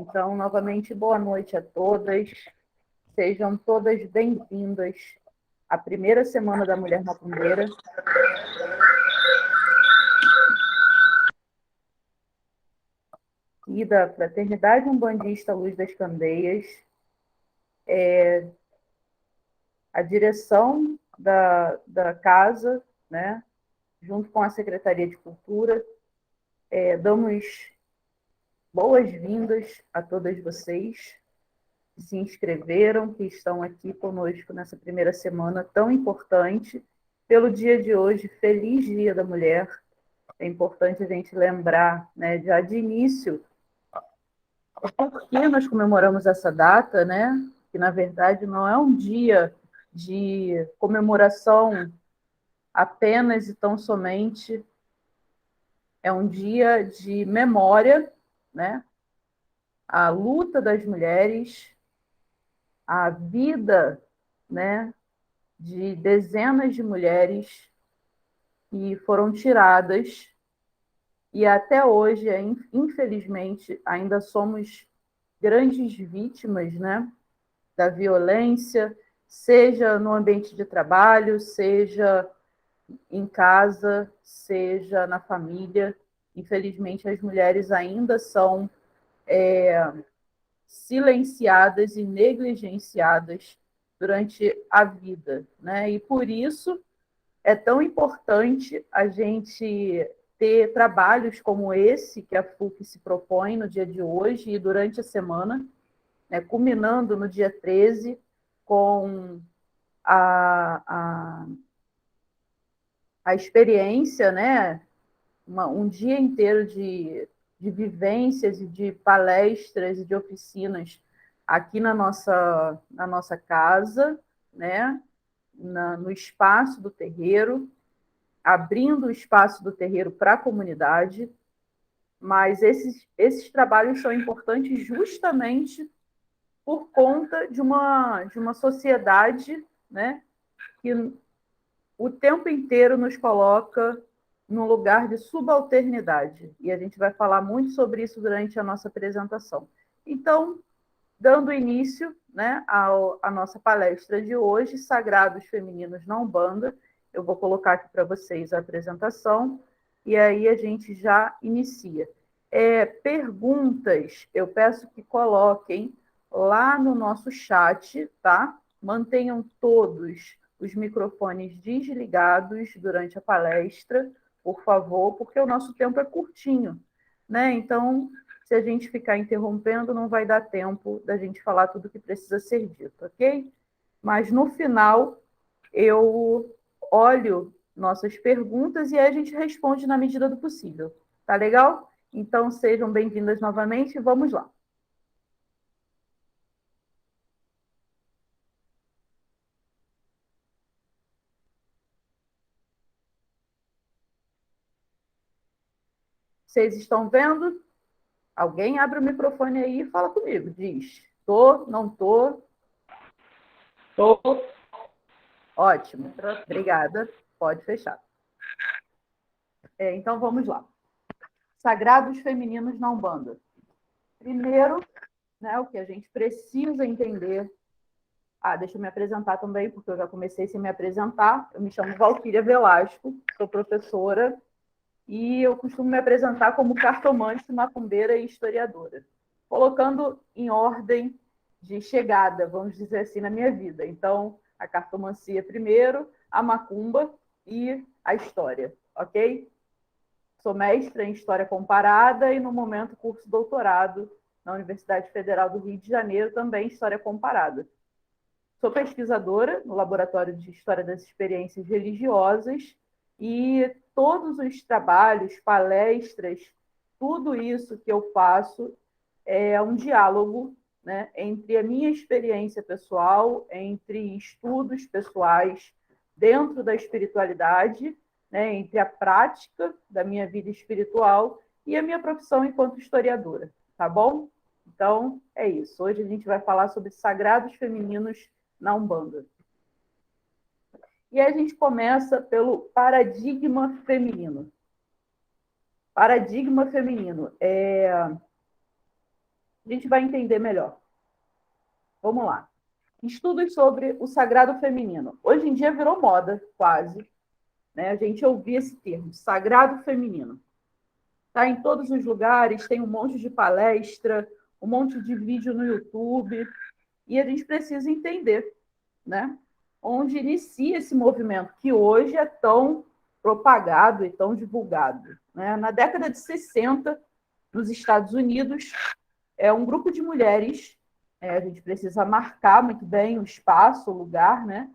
Então, novamente, boa noite a todas. Sejam todas bem-vindas à primeira semana da Mulher Macumbeira. E da Fraternidade Umbandista Luz das Candeias. A direção da casa, né, junto com a Secretaria de Cultura, damos boas-vindas a todas vocês que se inscreveram, que estão aqui conosco nessa primeira semana tão importante. Pelo dia de hoje, feliz Dia da Mulher. É importante a gente lembrar, né, já de início, por que nós comemoramos essa data, né? Que, na verdade, não é um dia de comemoração apenas e tão somente, é um dia de memória, né? A luta das mulheres, a vida, né, de dezenas de mulheres que foram tiradas e até hoje, infelizmente, ainda somos grandes vítimas, né, da violência, seja no ambiente de trabalho, seja em casa, seja na família. Infelizmente, as mulheres ainda são silenciadas e negligenciadas durante a vida, né? E por isso é tão importante a gente ter trabalhos como esse que a FUC se propõe no dia de hoje e durante a semana, né, culminando no dia 13 com a experiência, né, um dia inteiro de vivências e de palestras e de oficinas aqui na nossa casa, né, no espaço do terreiro, abrindo o espaço do terreiro para a comunidade, mas esses trabalhos são importantes justamente por conta de uma sociedade, né, que o tempo inteiro nos coloca num lugar de subalternidade. E a gente vai falar muito sobre isso durante a nossa apresentação. Então, dando início, né, à nossa palestra de hoje, Sagrados Femininos na Umbanda, eu vou colocar aqui para vocês a apresentação e aí a gente já inicia. Perguntas, eu peço que coloquem lá no nosso chat, tá? Mantenham todos os microfones desligados durante a palestra, por favor, porque o nosso tempo é curtinho, né? Então, se a gente ficar interrompendo, não vai dar tempo da gente falar tudo que precisa ser dito, ok? Mas no final, eu olho nossas perguntas e aí a gente responde na medida do possível. Tá legal? Então, sejam bem-vindas novamente e vamos lá. Vocês estão vendo? Alguém abre o microfone aí e fala comigo. Diz, tô, não tô. Tô. Ótimo. Obrigada. Pode fechar. Então, vamos lá. Sagrados femininos na Umbanda. Primeiro, né, o que a gente precisa entender. Deixa eu me apresentar também, porque eu já comecei sem me apresentar. Eu me chamo Valquíria Velasco, sou professora e eu costumo me apresentar como cartomante, macumbeira e historiadora, colocando em ordem de chegada, vamos dizer assim, na minha vida. Então, a cartomancia primeiro, a macumba e a história, ok? Sou mestra em História Comparada e, no momento, curso doutorado na Universidade Federal do Rio de Janeiro, também História Comparada. Sou pesquisadora no Laboratório de História das Experiências Religiosas e todos os trabalhos, palestras, tudo isso que eu faço é um diálogo, né, entre a minha experiência pessoal, entre estudos pessoais dentro da espiritualidade, né, entre a prática da minha vida espiritual e a minha profissão enquanto historiadora, tá bom? Então, é isso. Hoje a gente vai falar sobre sagrados femininos na Umbanda. E aí a gente começa pelo paradigma feminino. Paradigma feminino. a gente vai entender melhor. Vamos lá. Estudos sobre o sagrado feminino. Hoje em dia virou moda, quase, né? A gente ouvir esse termo, sagrado feminino. Está em todos os lugares, tem um monte de palestra, um monte de vídeo no YouTube, e a gente precisa entender, né? Onde inicia esse movimento, que hoje é tão propagado e tão divulgado, né? Na década de 60, nos Estados Unidos, um grupo de mulheres, a gente precisa marcar muito bem o espaço, o lugar, né?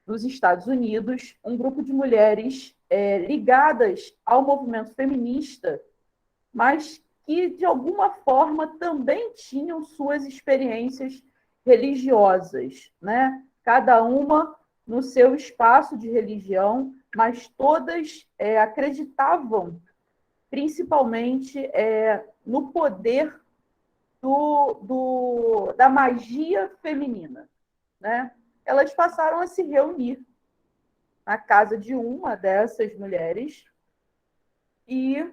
Nos Estados Unidos, um grupo de mulheres ligadas ao movimento feminista, mas que, de alguma forma, também tinham suas experiências religiosas, né? Cada uma no seu espaço de religião, mas todas acreditavam, principalmente, no poder da magia feminina, né? Elas passaram a se reunir na casa de uma dessas mulheres e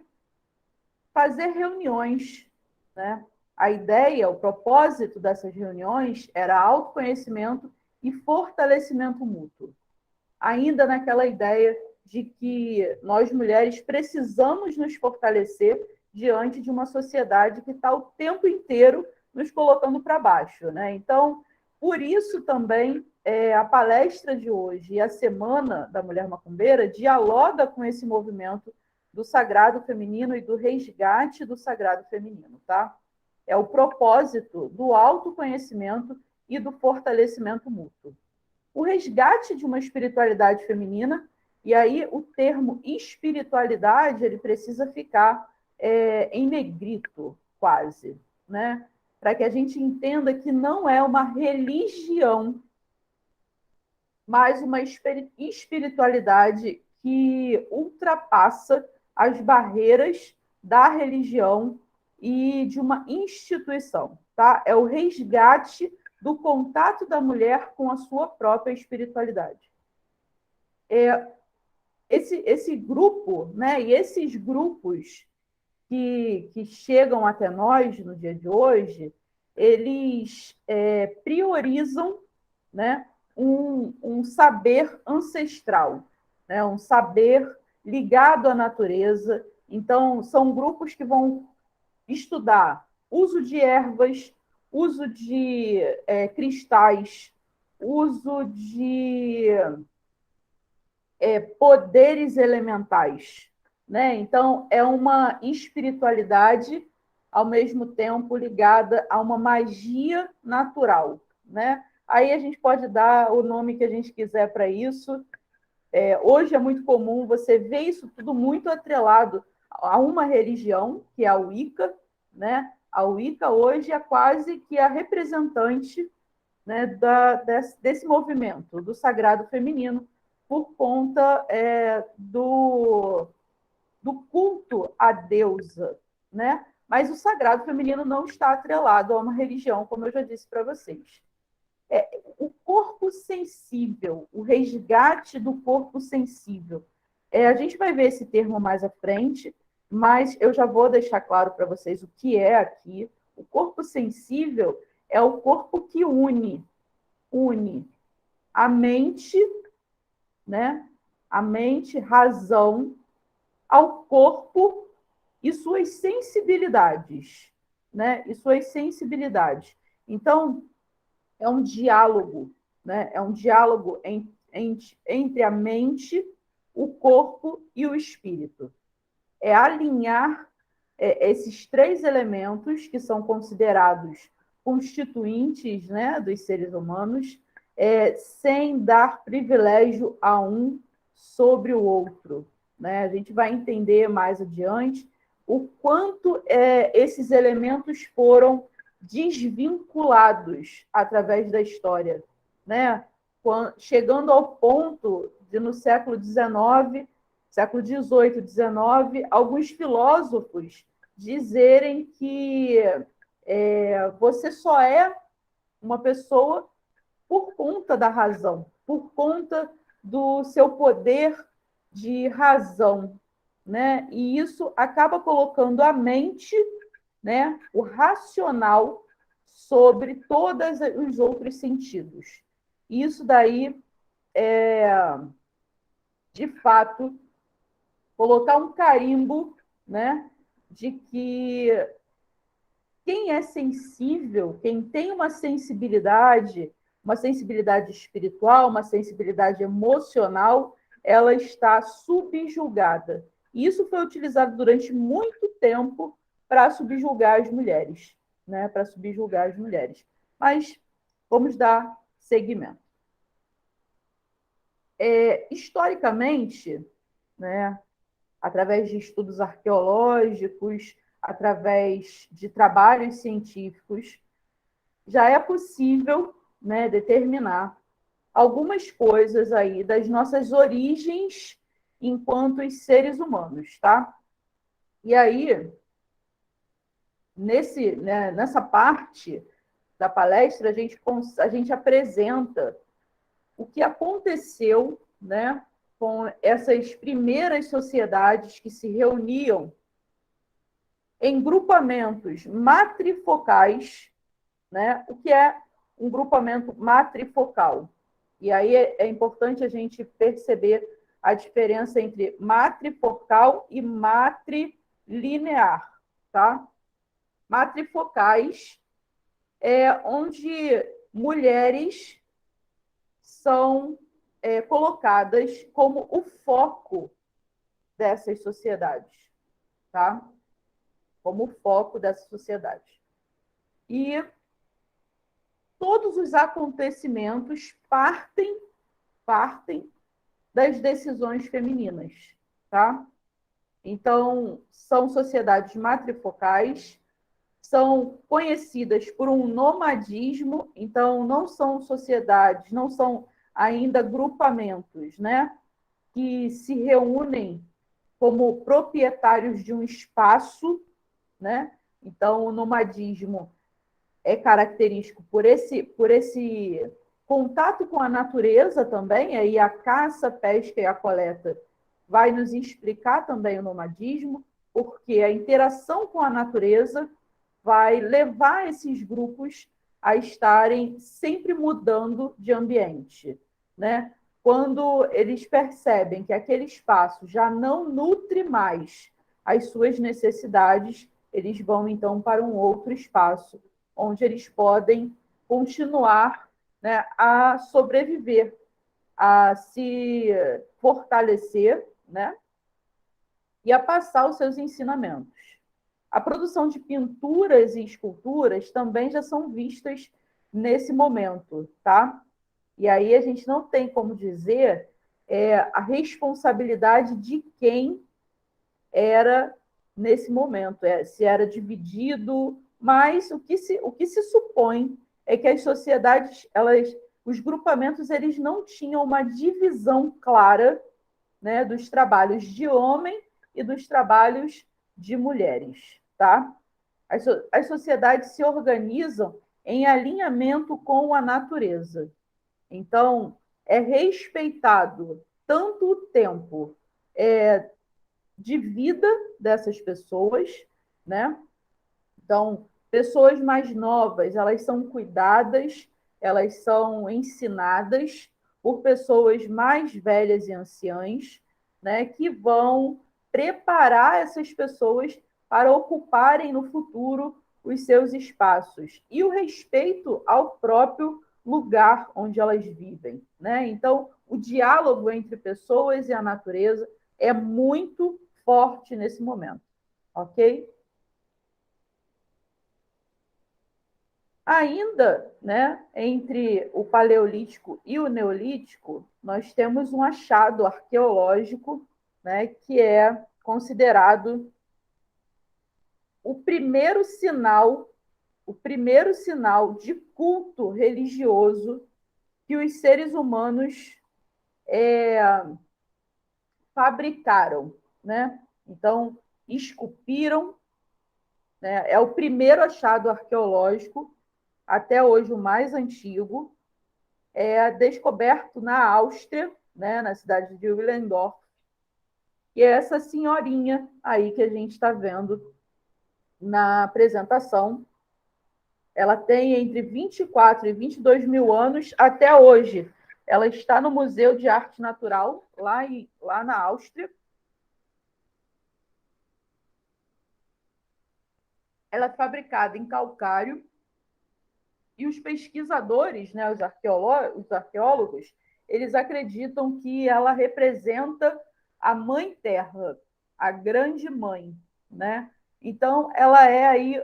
fazer reuniões, né? A ideia, o propósito dessas reuniões era autoconhecimento e fortalecimento mútuo. Ainda naquela ideia de que nós mulheres precisamos nos fortalecer diante de uma sociedade que está o tempo inteiro nos colocando para baixo, né? Então, por isso também a palestra de hoje e a Semana da Mulher Macumbeira dialoga com esse movimento do sagrado feminino e do resgate do sagrado feminino, tá? É o propósito do autoconhecimento e do fortalecimento mútuo. O resgate de uma espiritualidade feminina, e aí o termo espiritualidade, ele precisa ficar em negrito, quase, né? Para que a gente entenda que não é uma religião, mas uma espiritualidade que ultrapassa as barreiras da religião e de uma instituição, tá? É o resgate do contato da mulher com a sua própria espiritualidade. Esse grupo, né, e esses grupos que chegam até nós no dia de hoje, eles priorizam, né, um saber ancestral, né, um saber ligado à natureza. Então, são grupos que vão estudar uso de ervas, uso de cristais, uso de poderes elementais, né? Então, é uma espiritualidade, ao mesmo tempo, ligada a uma magia natural, né? Aí a gente pode dar o nome que a gente quiser para isso. Hoje é muito comum você ver isso tudo muito atrelado a uma religião, que é a Wicca, né? A Wicca hoje é quase que a representante, né, desse movimento do sagrado feminino, por conta do culto à deusa, né? Mas o sagrado feminino não está atrelado a uma religião, como eu já disse para vocês. O corpo sensível, o resgate do corpo sensível. A gente vai ver esse termo mais à frente, mas eu já vou deixar claro para vocês o que é aqui. O corpo sensível é o corpo que une a mente, né? A mente, razão, ao corpo e suas sensibilidades, né? E suas sensibilidades. Então, é um diálogo, né? É um diálogo entre a mente, o corpo e o espírito. É alinhar esses três elementos que são considerados constituintes, né, dos seres humanos, sem dar privilégio a um sobre o outro, né? A gente vai entender mais adiante o quanto esses elementos foram desvinculados através da história, né? Chegando ao ponto de, no século XIX, século XVIII, XIX, alguns filósofos dizerem que você só é uma pessoa por conta da razão, por conta do seu poder de razão, né? E isso acaba colocando a mente, né, o racional, sobre todos os outros sentidos. Isso daí é, de fato, colocar um carimbo, né, de que quem é sensível, quem tem uma sensibilidade espiritual, uma sensibilidade emocional, ela está subjugada. E isso foi utilizado durante muito tempo para subjugar as mulheres, né? Para subjugar as mulheres. Mas vamos dar seguimento. Historicamente, né, através de estudos arqueológicos, através de trabalhos científicos, já é possível, né, determinar algumas coisas aí das nossas origens enquanto seres humanos, tá? E aí, nessa parte da palestra, a gente apresenta o que aconteceu, né, com essas primeiras sociedades que se reuniam em grupamentos matrifocais, né? O que é um grupamento matrifocal? E aí é importante a gente perceber a diferença entre matrifocal e matrilinear, tá? Matrifocais é onde mulheres são colocadas como o foco dessas sociedades, tá? Como o foco dessa sociedade. E todos os acontecimentos partem das decisões femininas, tá? Então, são sociedades matrifocais, são conhecidas por um nomadismo, então não são sociedades, não são ainda grupamentos, né, que se reúnem como proprietários de um espaço, né? Então, o nomadismo é característico por esse contato com a natureza também, aí a caça, pesca e a coleta vai nos explicar também o nomadismo, porque a interação com a natureza vai levar esses grupos a estarem sempre mudando de ambiente, né? Quando eles percebem que aquele espaço já não nutre mais as suas necessidades, eles vão então para um outro espaço onde eles podem continuar, né, a sobreviver, a se fortalecer, né, e a passar os seus ensinamentos. A produção de pinturas e esculturas também já são vistas nesse momento, tá? E aí a gente não tem como dizer a responsabilidade de quem era nesse momento, se era dividido, mas o que se supõe é que as sociedades, os grupamentos, eles não tinham uma divisão clara, né, dos trabalhos de homem e dos trabalhos de mulheres, tá? As sociedades se organizam em alinhamento com a natureza. Então, é respeitado tanto o tempo de vida dessas pessoas, né? Então, pessoas mais novas, elas são cuidadas, elas são ensinadas por pessoas mais velhas e anciãs, né, que vão preparar essas pessoas para ocuparem no futuro os seus espaços e o respeito ao próprio lugar onde elas vivem, né? Então, o diálogo entre pessoas e a natureza é muito forte nesse momento, ok? Ainda, né, entre o Paleolítico e o Neolítico, nós temos um achado arqueológico, né, que é considerado o primeiro sinal de culto religioso que os seres humanos fabricaram, né? Então, esculpiram, né? É o primeiro achado arqueológico, até hoje o mais antigo, descoberto na Áustria, né, na cidade de Willendorf, e é essa senhorinha aí que a gente está vendo na apresentação, ela tem entre 24 e 22 mil anos até hoje. Ela está no Museu de Arte Natural, lá na Áustria. Ela é fabricada em calcário e os pesquisadores, né, os arqueólogos, eles acreditam que ela representa a Mãe Terra, a Grande Mãe, né? Então, ela é aí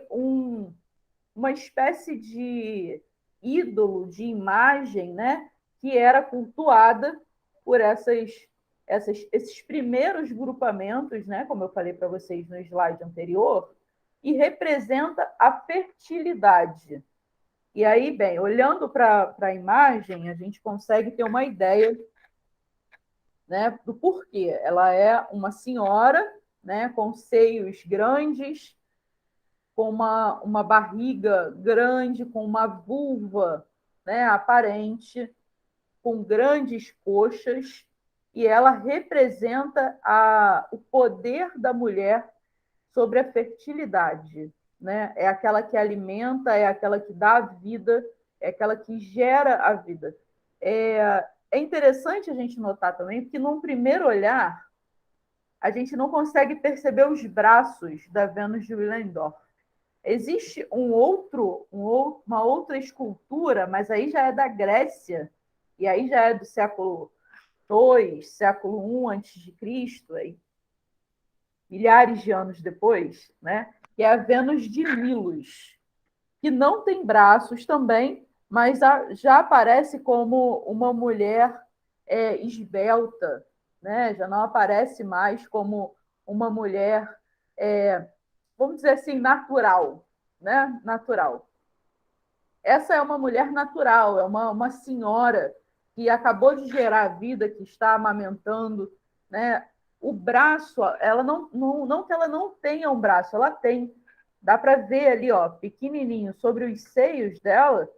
uma espécie de ídolo, de imagem, né, que era cultuada por esses primeiros grupamentos, né, como eu falei para vocês no slide anterior, e representa a fertilidade. E aí, bem, olhando para a imagem, a gente consegue ter uma ideia, né, do porquê. Ela é uma senhora, né, com seios grandes, com uma barriga grande, com uma vulva, né, aparente, com grandes coxas, e ela representa o poder da mulher sobre a fertilidade. Né? É aquela que alimenta, é aquela que dá a vida, é aquela que gera a vida. É interessante a gente notar também que, num primeiro olhar, a gente não consegue perceber os braços da Vênus de Willendorf. Existe uma outra escultura, mas aí já é da Grécia, e aí já é do século II, século I antes de Cristo, aí, milhares de anos depois, né? Que é a Vênus de Milos, que não tem braços também, mas já aparece como uma mulher esbelta, né? Já não aparece mais como uma mulher, vamos dizer assim, natural, né? Natural. Essa é uma mulher natural, é uma senhora que acabou de gerar a vida, que está amamentando, né? O braço, ela não que ela não tenha um braço, ela tem. Dá para ver ali, ó, pequenininho, sobre os seios dela,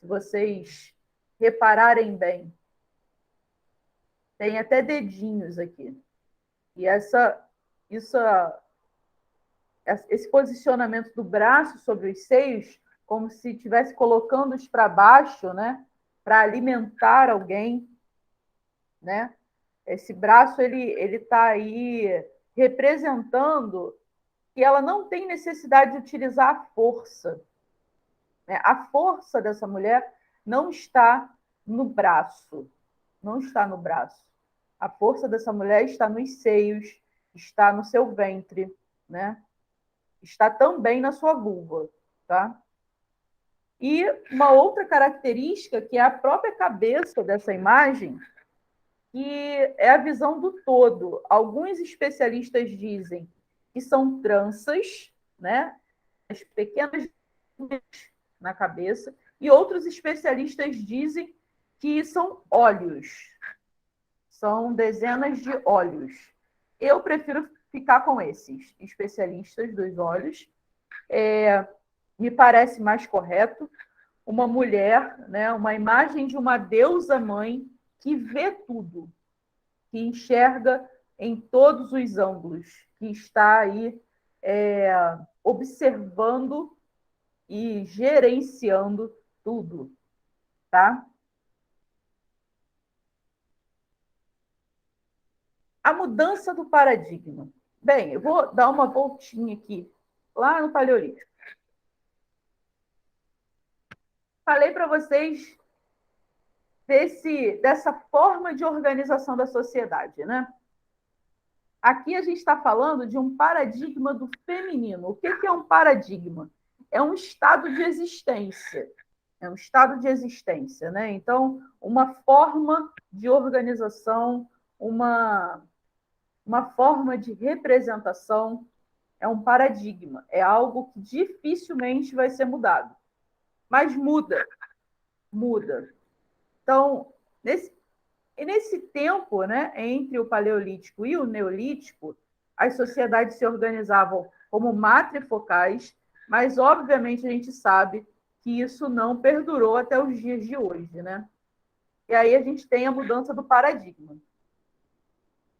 se vocês repararem bem. Tem até dedinhos aqui. E esse posicionamento do braço sobre os seios, como se estivesse colocando-os para baixo, né? Para alimentar alguém, né? Esse braço ele está aí representando que ela não tem necessidade de utilizar a força. Né? A força dessa mulher não está no braço, não está no braço. A força dessa mulher está nos seios, está no seu ventre, né? Está também na sua vulva, tá? E uma outra característica que é a própria cabeça dessa imagem, que é a visão do todo. Alguns especialistas dizem que são tranças, né? As pequenas na cabeça, e outros especialistas dizem que são olhos, são dezenas de olhos. Eu prefiro ficar com esses especialistas dos olhos. Me parece mais correto. Uma mulher, né, uma imagem de uma deusa mãe que vê tudo, que enxerga em todos os ângulos, que está aí observando e gerenciando tudo, tá? A mudança do paradigma. Bem, eu vou dar uma voltinha aqui, lá no Paleolítico. Falei para vocês dessa forma de organização da sociedade, né? Aqui a gente está falando de um paradigma do feminino. O que é um paradigma? É um estado de existência. É um estado de existência, né? Então, uma forma de organização, uma forma de representação, é um paradigma. É algo que dificilmente vai ser mudado. Mas muda. Então, nesse tempo, né, entre o Paleolítico e o Neolítico, as sociedades se organizavam como matrifocais, mas, obviamente, a gente sabe que isso não perdurou até os dias de hoje. Né? E aí a gente tem a mudança do paradigma.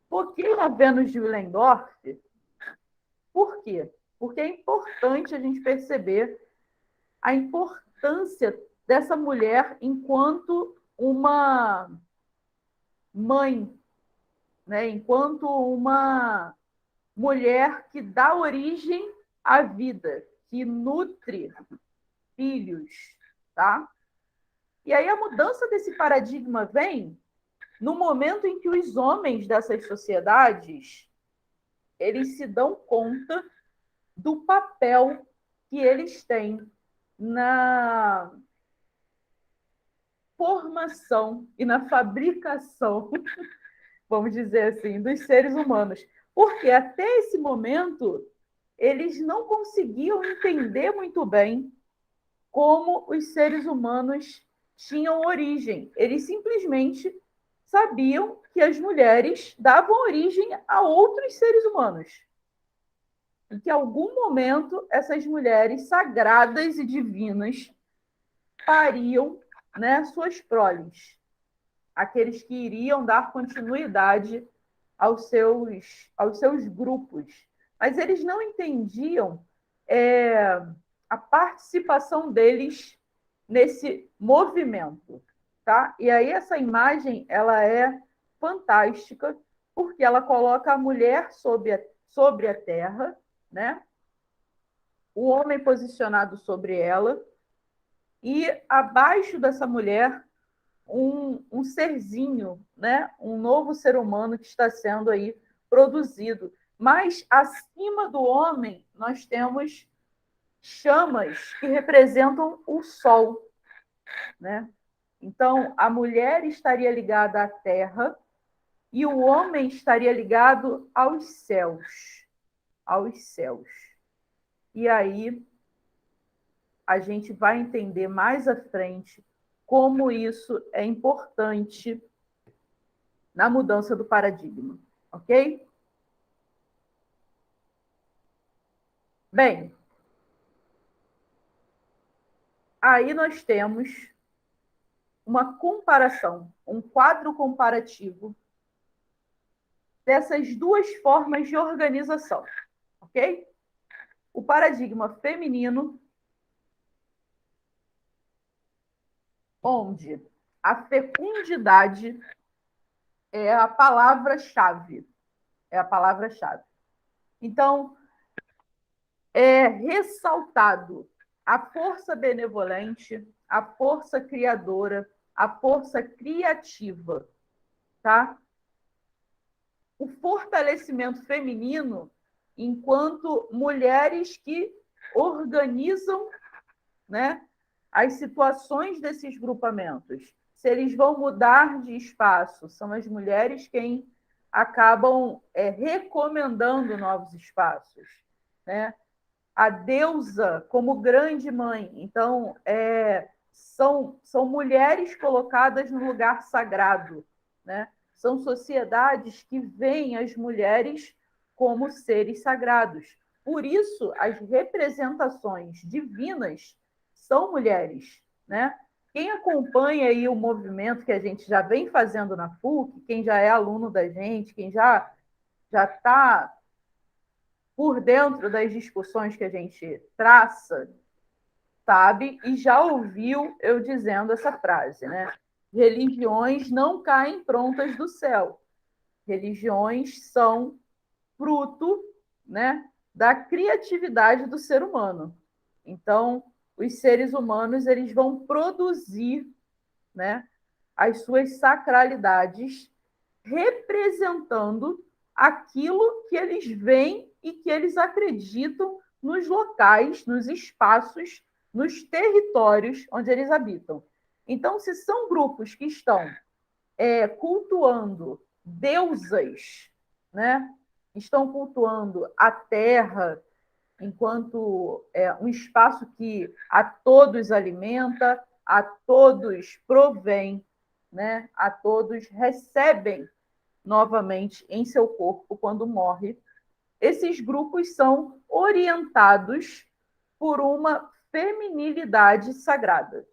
Por que a Vênus de Willendorf? Por quê? Porque é importante a gente perceber a importância dessa mulher enquanto uma mãe, né? Enquanto uma mulher que dá origem à vida, que nutre filhos, tá? E aí a mudança desse paradigma vem no momento em que os homens dessas sociedades eles se dão conta do papel que eles têm na formação e na fabricação, vamos dizer assim, dos seres humanos. Porque até esse momento eles não conseguiam entender muito bem como os seres humanos tinham origem. Eles simplesmente sabiam que as mulheres davam origem a outros seres humanos. E que em algum momento essas mulheres sagradas e divinas pariam, né, suas proles, aqueles que iriam dar continuidade aos seus grupos. Mas eles não entendiam a participação deles nesse movimento, tá? E aí essa imagem ela é fantástica porque ela coloca a mulher sobre a terra, né? O homem posicionado sobre ela e abaixo dessa mulher um serzinho, né? Um novo ser humano que está sendo aí produzido. Mas acima do homem nós temos chamas que representam o sol, né? Então, a mulher estaria ligada à terra e o homem estaria ligado aos céus, aos céus. E aí a gente vai entender mais à frente como isso é importante na mudança do paradigma, ok? Bem, aí nós temos uma comparação, um quadro comparativo dessas duas formas de organização, ok? O paradigma feminino, onde a fecundidade é a palavra-chave. É a palavra-chave. Então, é ressaltado a força benevolente, a força criadora, a força criativa, tá? O fortalecimento feminino enquanto mulheres que organizam, né, as situações desses grupamentos. Se eles vão mudar de espaço, são as mulheres quem acabam recomendando novos espaços, né? A deusa como grande mãe. Então, são mulheres colocadas no lugar sagrado, né? São sociedades que veem as mulheres como seres sagrados. Por isso, as representações divinas são mulheres, né? Quem acompanha aí o movimento que a gente já vem fazendo na PUC, quem já é aluno da gente, quem já está por dentro das discussões que a gente traça, sabe, e já ouviu eu dizendo essa frase, né? Religiões não caem prontas do céu. Religiões são fruto, né, da criatividade do ser humano. Então, os seres humanos eles vão produzir, né, as suas sacralidades representando aquilo que eles veem e que eles acreditam nos locais, nos espaços, nos territórios onde eles habitam. Então, se são grupos que estão cultuando deusas, né? Estão cultuando a terra enquanto um espaço que a todos alimenta, a todos provém, né? A todos recebem novamente em seu corpo quando morre. Esses grupos são orientados por uma feminilidade sagrada,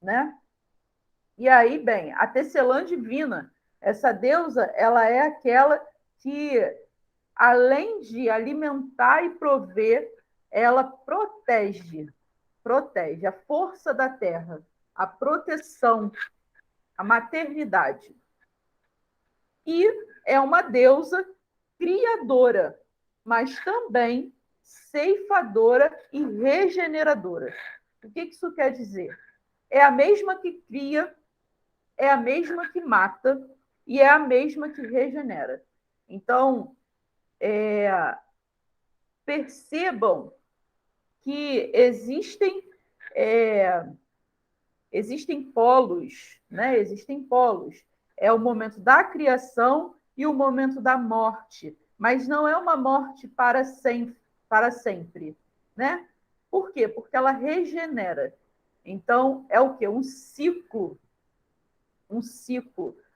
né? E aí, bem, a tecelã divina, essa deusa, ela é aquela que, além de alimentar e prover, ela protege, protege, a força da terra, a proteção, a maternidade. E é uma deusa criadora, mas também ceifadora e regeneradora. O que isso quer dizer? É a mesma que cria, é a mesma que mata e é a mesma que regenera. Então, percebam que existem polos, né? Existem polos. É o momento da criação e o momento da morte, mas não é uma morte para sempre, né? Por quê? Porque ela regenera. Então, é o quê? Um ciclo.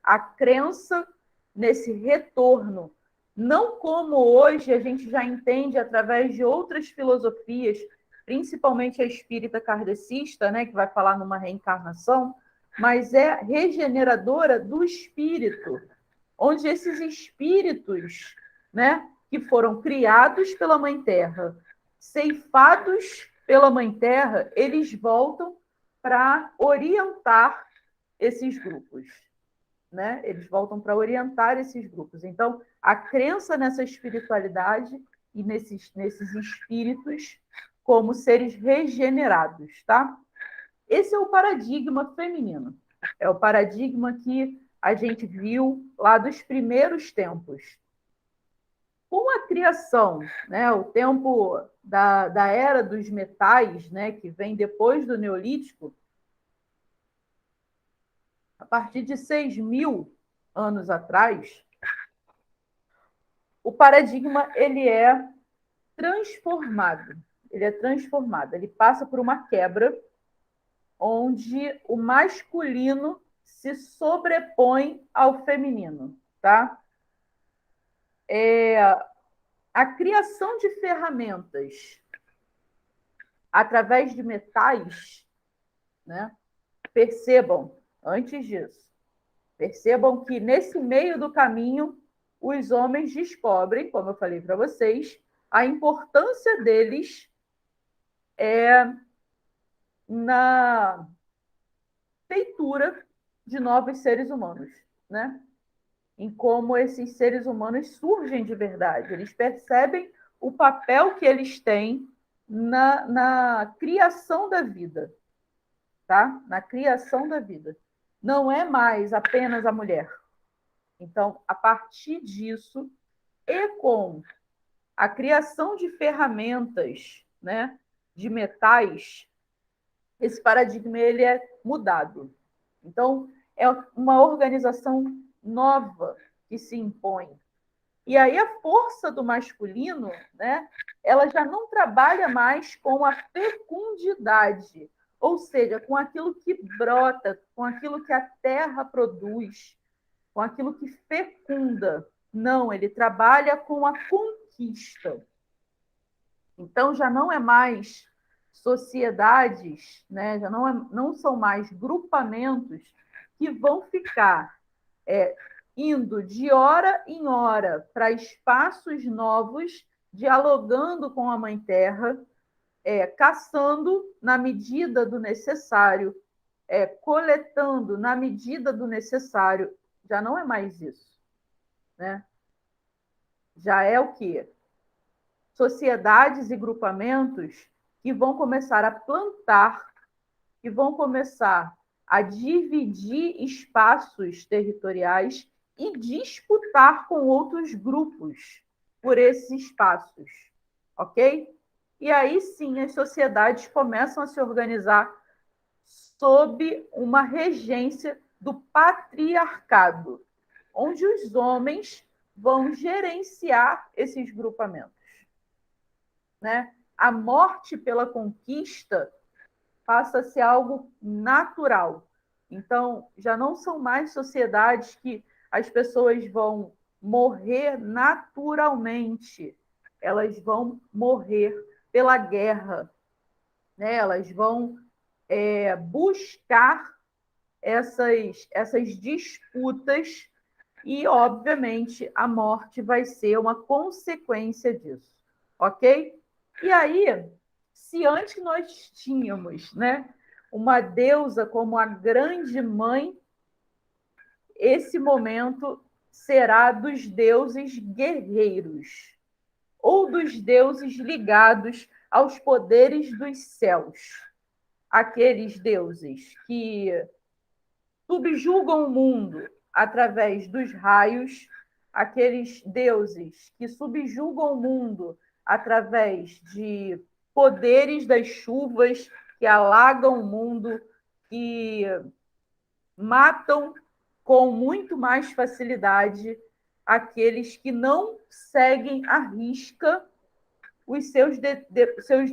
A crença nesse retorno. Não como hoje a gente já entende através de outras filosofias, principalmente a espírita kardecista, né, que vai falar numa reencarnação, mas é regeneradora do espírito, onde esses espíritos, né, que foram criados pela Mãe Terra, ceifados pela Mãe Terra, eles voltam para orientar esses grupos, né? Eles voltam para orientar esses grupos. Então, a crença nessa espiritualidade e nesses espíritos como seres regenerados, tá? Esse é o paradigma feminino. É o paradigma que a gente viu lá dos primeiros tempos. Com a criação, né, o tempo da era dos metais, né, que vem depois do Neolítico, a partir de 6.000 anos atrás, o paradigma ele é transformado. Ele passa por uma quebra onde o masculino se sobrepõe ao feminino, tá? A criação de ferramentas através de metais, né? Percebam, antes disso, percebam que nesse meio do caminho os homens descobrem, como eu falei para vocês, a importância deles na feitura de novos seres humanos, né? Em como esses seres humanos surgem de verdade. Eles percebem o papel que eles têm na criação da vida, tá? Na criação da vida. Não é mais apenas a mulher. Então, a partir disso, e com a criação de ferramentas, né, de metais, esse paradigma ele é mudado. Então, é uma organização nova que se impõe. E aí a força do masculino, né, ela já não trabalha mais com a fecundidade, ou seja, com aquilo que brota, com aquilo que a terra produz, com aquilo que fecunda. Não, ele trabalha com a conquista. Então, já não é mais sociedades, né? Já não são mais grupamentos que vão ficar indo de hora em hora para espaços novos, dialogando com a Mãe Terra, caçando na medida do necessário, coletando na medida do necessário. Já não é mais isso, né? Já é o quê? Sociedades e grupamentos que vão começar a plantar, que vão começar a dividir espaços territoriais e disputar com outros grupos por esses espaços, ok? E aí sim as sociedades começam a se organizar sob uma regência do patriarcado, onde os homens vão gerenciar esses grupamentos, né? A morte pela conquista passa a ser algo natural. Então, já não são mais sociedades que as pessoas vão morrer naturalmente. Elas vão morrer pela guerra, né? Elas vão buscar essas disputas e, obviamente, a morte vai ser uma consequência disso, ok? E aí, se antes nós tínhamos, né, uma deusa como a grande mãe, esse momento será dos deuses guerreiros, ou dos deuses ligados aos poderes dos céus. Aqueles deuses que subjugam o mundo através dos raios, aqueles deuses que subjugam o mundo através de poderes das chuvas, que alagam o mundo, que matam com muito mais facilidade aqueles que não seguem à risca os seus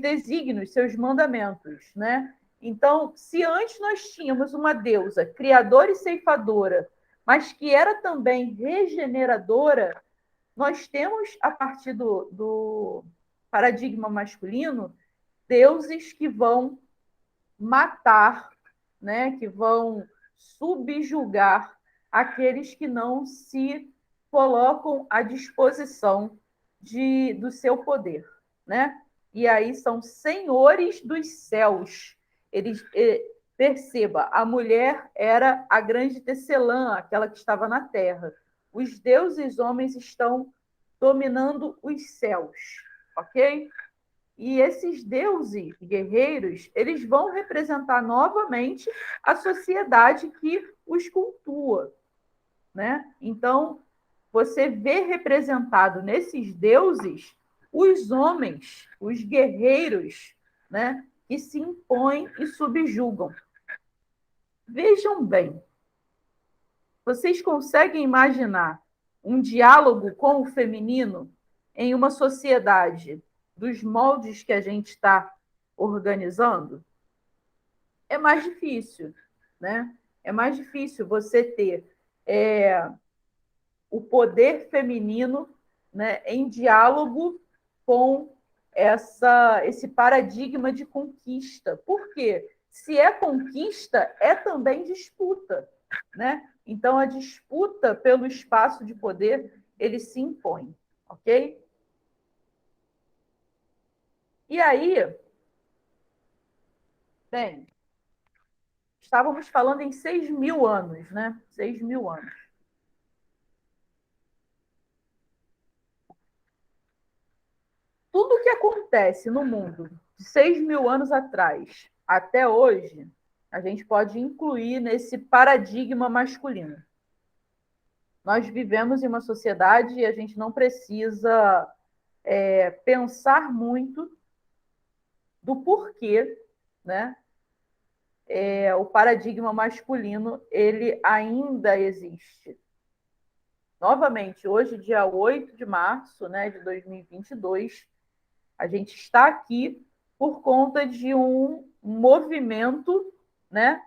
desígnios, seus mandamentos, né? Então, se antes nós tínhamos uma deusa criadora e ceifadora, mas que era também regeneradora, nós temos, a partir do paradigma masculino, deuses que vão matar, né? Que vão subjugar aqueles que não se colocam à disposição do seu poder, né? E aí são senhores dos céus. Eles, perceba, a mulher era a grande tecelã, aquela que estava na terra. Os deuses homens estão dominando os céus, ok? E esses deuses guerreiros, eles vão representar novamente a sociedade que os cultua, né? Então, você vê representado nesses deuses os homens, os guerreiros, né? Que se impõem e subjugam. Vejam bem, vocês conseguem imaginar um diálogo com o feminino em uma sociedade dos moldes que a gente está organizando? É mais difícil, né? É mais difícil você ter o poder feminino, né, em diálogo com esse paradigma de conquista. Por quê? Se é conquista, é também disputa, né? Então, a disputa pelo espaço de poder, ele se impõe, ok? E aí, bem, estávamos falando em 6.000 anos, né? 6.000 anos. Tudo que acontece no mundo de 6.000 anos atrás até hoje, a gente pode incluir nesse paradigma masculino. Nós vivemos em uma sociedade e a gente não precisa pensar muito do porquê, né? O paradigma masculino ele ainda existe. Novamente, hoje, dia 8 de março, né, de 2022, a gente está aqui por conta de um movimento, né?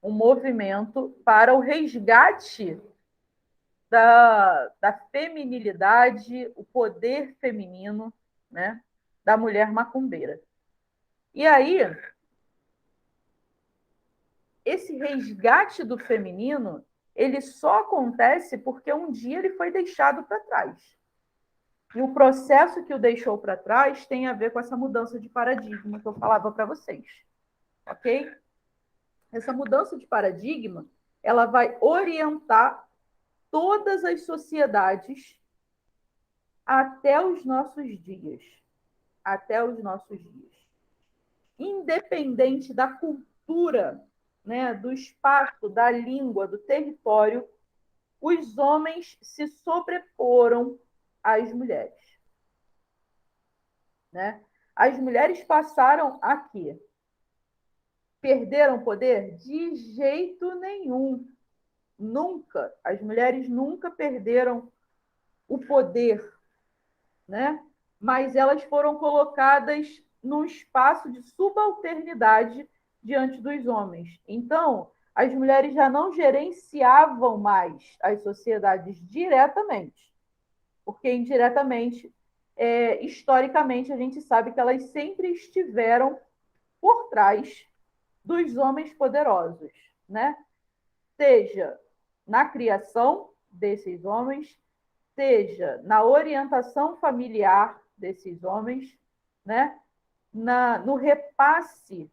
Um movimento para o resgate da feminilidade, o poder feminino, né? Da mulher macumbeira. E aí, esse resgate do feminino, ele só acontece porque um dia ele foi deixado para trás. E o processo que o deixou para trás tem a ver com essa mudança de paradigma que eu falava para vocês. Ok? Essa mudança de paradigma, ela vai orientar todas as sociedades até os nossos dias. Até os nossos dias. Independente da cultura, né, do espaço, da língua, do território, os homens se sobreporam às mulheres. Né? As mulheres passaram a quê? Perderam poder? De jeito nenhum. Nunca. As mulheres nunca perderam o poder, né? Mas elas foram colocadas num espaço de subalternidade diante dos homens. Então, as mulheres já não gerenciavam mais as sociedades diretamente, porque indiretamente, historicamente, a gente sabe que elas sempre estiveram por trás dos homens poderosos, né? Seja na criação desses homens, seja na orientação familiar desses homens, né? no repasse,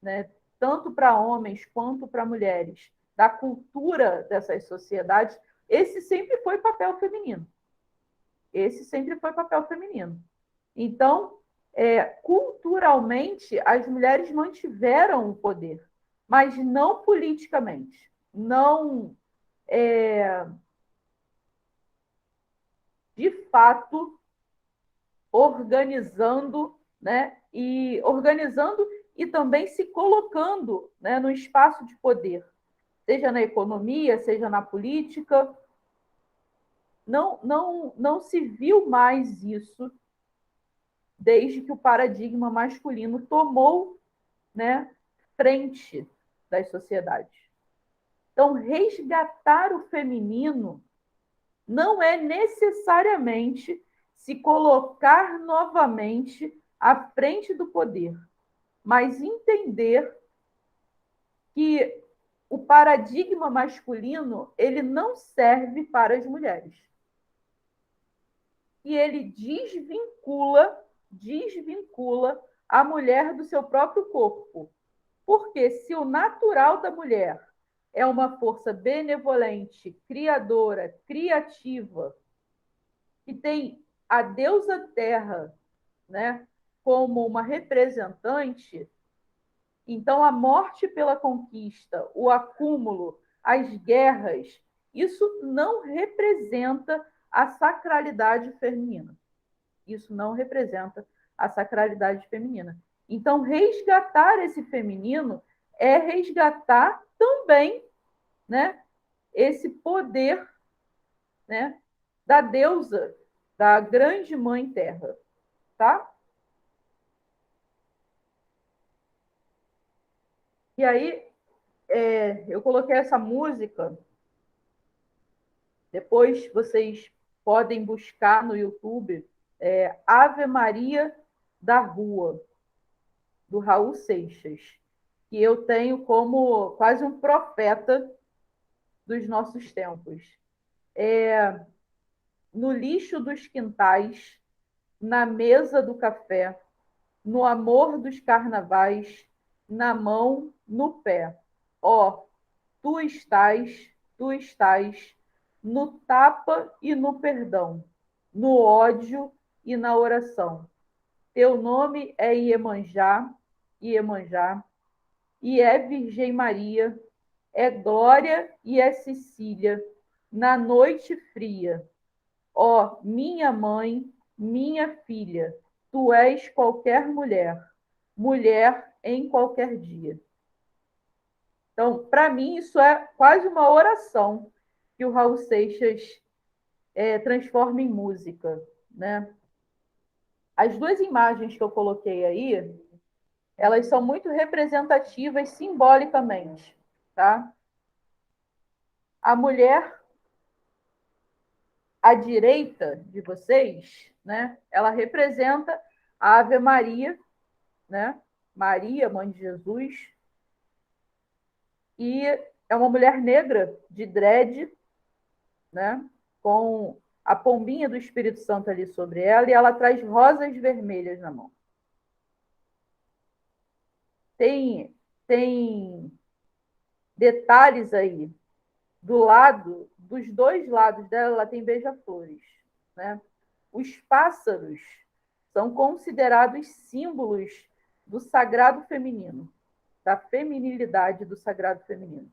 né, tanto para homens quanto para mulheres, da cultura dessas sociedades, esse sempre foi papel feminino. Esse sempre foi papel feminino. Então, culturalmente, as mulheres mantiveram o poder, mas não politicamente, não de fato organizando, né? E organizando e também se colocando, né, no espaço de poder, seja na economia, seja na política. Não se viu mais isso desde que o paradigma masculino tomou, né, frente das sociedades. Então, resgatar o feminino não é necessariamente se colocar novamente à frente do poder, mas entender que o paradigma masculino ele não serve para as mulheres. E ele desvincula a mulher do seu próprio corpo. Porque se o natural da mulher é uma força benevolente, criadora, criativa, que tem a deusa terra, né, como uma representante, então a morte pela conquista, o acúmulo, as guerras, isso não representa a sacralidade feminina. Isso não representa a sacralidade feminina. Então, resgatar esse feminino é resgatar também, né, esse poder, né, da deusa, da grande mãe terra, tá? E aí, eu coloquei essa música, depois vocês podem buscar no YouTube, Ave Maria da Rua, do Raul Seixas, que eu tenho como quase um profeta dos nossos tempos. No lixo dos quintais, na mesa do café, no amor dos carnavais, na mão, no pé. Ó, tu estás no tapa e no perdão, no ódio e na oração. Teu nome é Iemanjá, Iemanjá, e é Virgem Maria, é Glória e é Cecília, na noite fria. Ó, minha mãe, minha filha, tu és qualquer mulher, mulher em qualquer dia. Então, para mim, isso é quase uma oração que o Raul Seixas transforma em música, né? As duas imagens que eu coloquei aí, elas são muito representativas simbolicamente, tá? A mulher à direita de vocês, né? Ela representa a Ave Maria, né? Maria, mãe de Jesus, e é uma mulher negra de dread, né? Com a pombinha do Espírito Santo ali sobre ela, e ela traz rosas vermelhas na mão. Tem detalhes aí. Do lado, dos dois lados dela, ela tem beija-flores, né? Os pássaros são considerados símbolos do sagrado feminino, da feminilidade do sagrado feminino.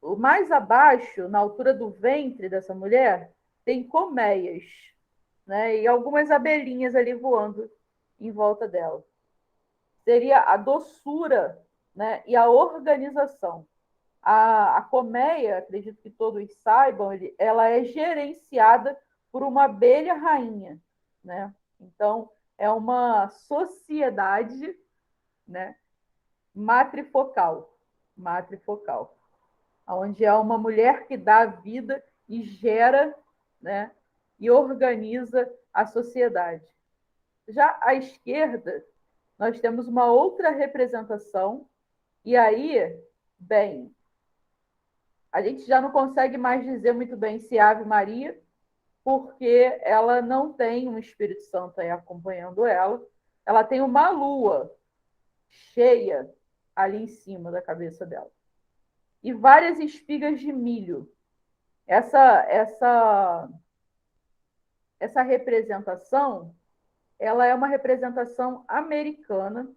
O mais abaixo, na altura do ventre dessa mulher, tem colmeias, né? E algumas abelhinhas ali voando em volta dela. Seria a doçura, né? E a organização. A colmeia, acredito que todos saibam, ela é gerenciada por uma abelha rainha, né? Então, é uma sociedade, né, matrifocal, matrifocal, onde é uma mulher que dá vida e gera, né, e organiza a sociedade. Já à esquerda, nós temos uma outra representação, e aí, bem, a gente já não consegue mais dizer muito bem se é Ave Maria, porque ela não tem um Espírito Santo aí acompanhando ela, ela tem uma lua cheia ali em cima da cabeça dela. E várias espigas de milho. Essa representação, ela é uma representação americana,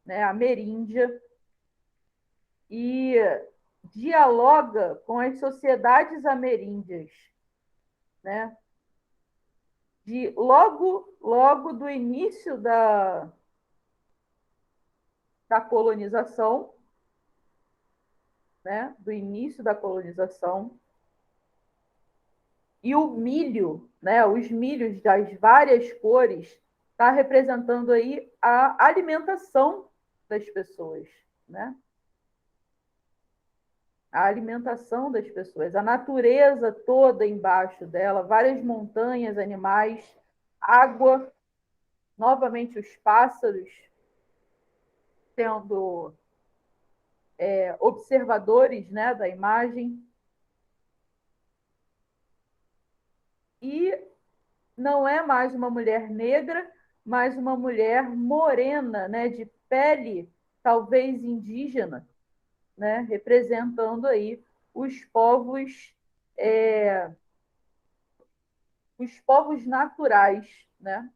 né, ameríndia, e dialoga com as sociedades ameríndias, né? Logo do início da colonização, né? Do início da colonização. E o milho, né? Os milhos das várias cores, está representando aí a alimentação das pessoas, né? A alimentação das pessoas, a natureza toda embaixo dela, várias montanhas, animais, água, novamente os pássaros sendo observadores, né, da imagem. E não é mais uma mulher negra, mas uma mulher morena, né, de pele talvez indígena, né, representando aí os povos naturais, né,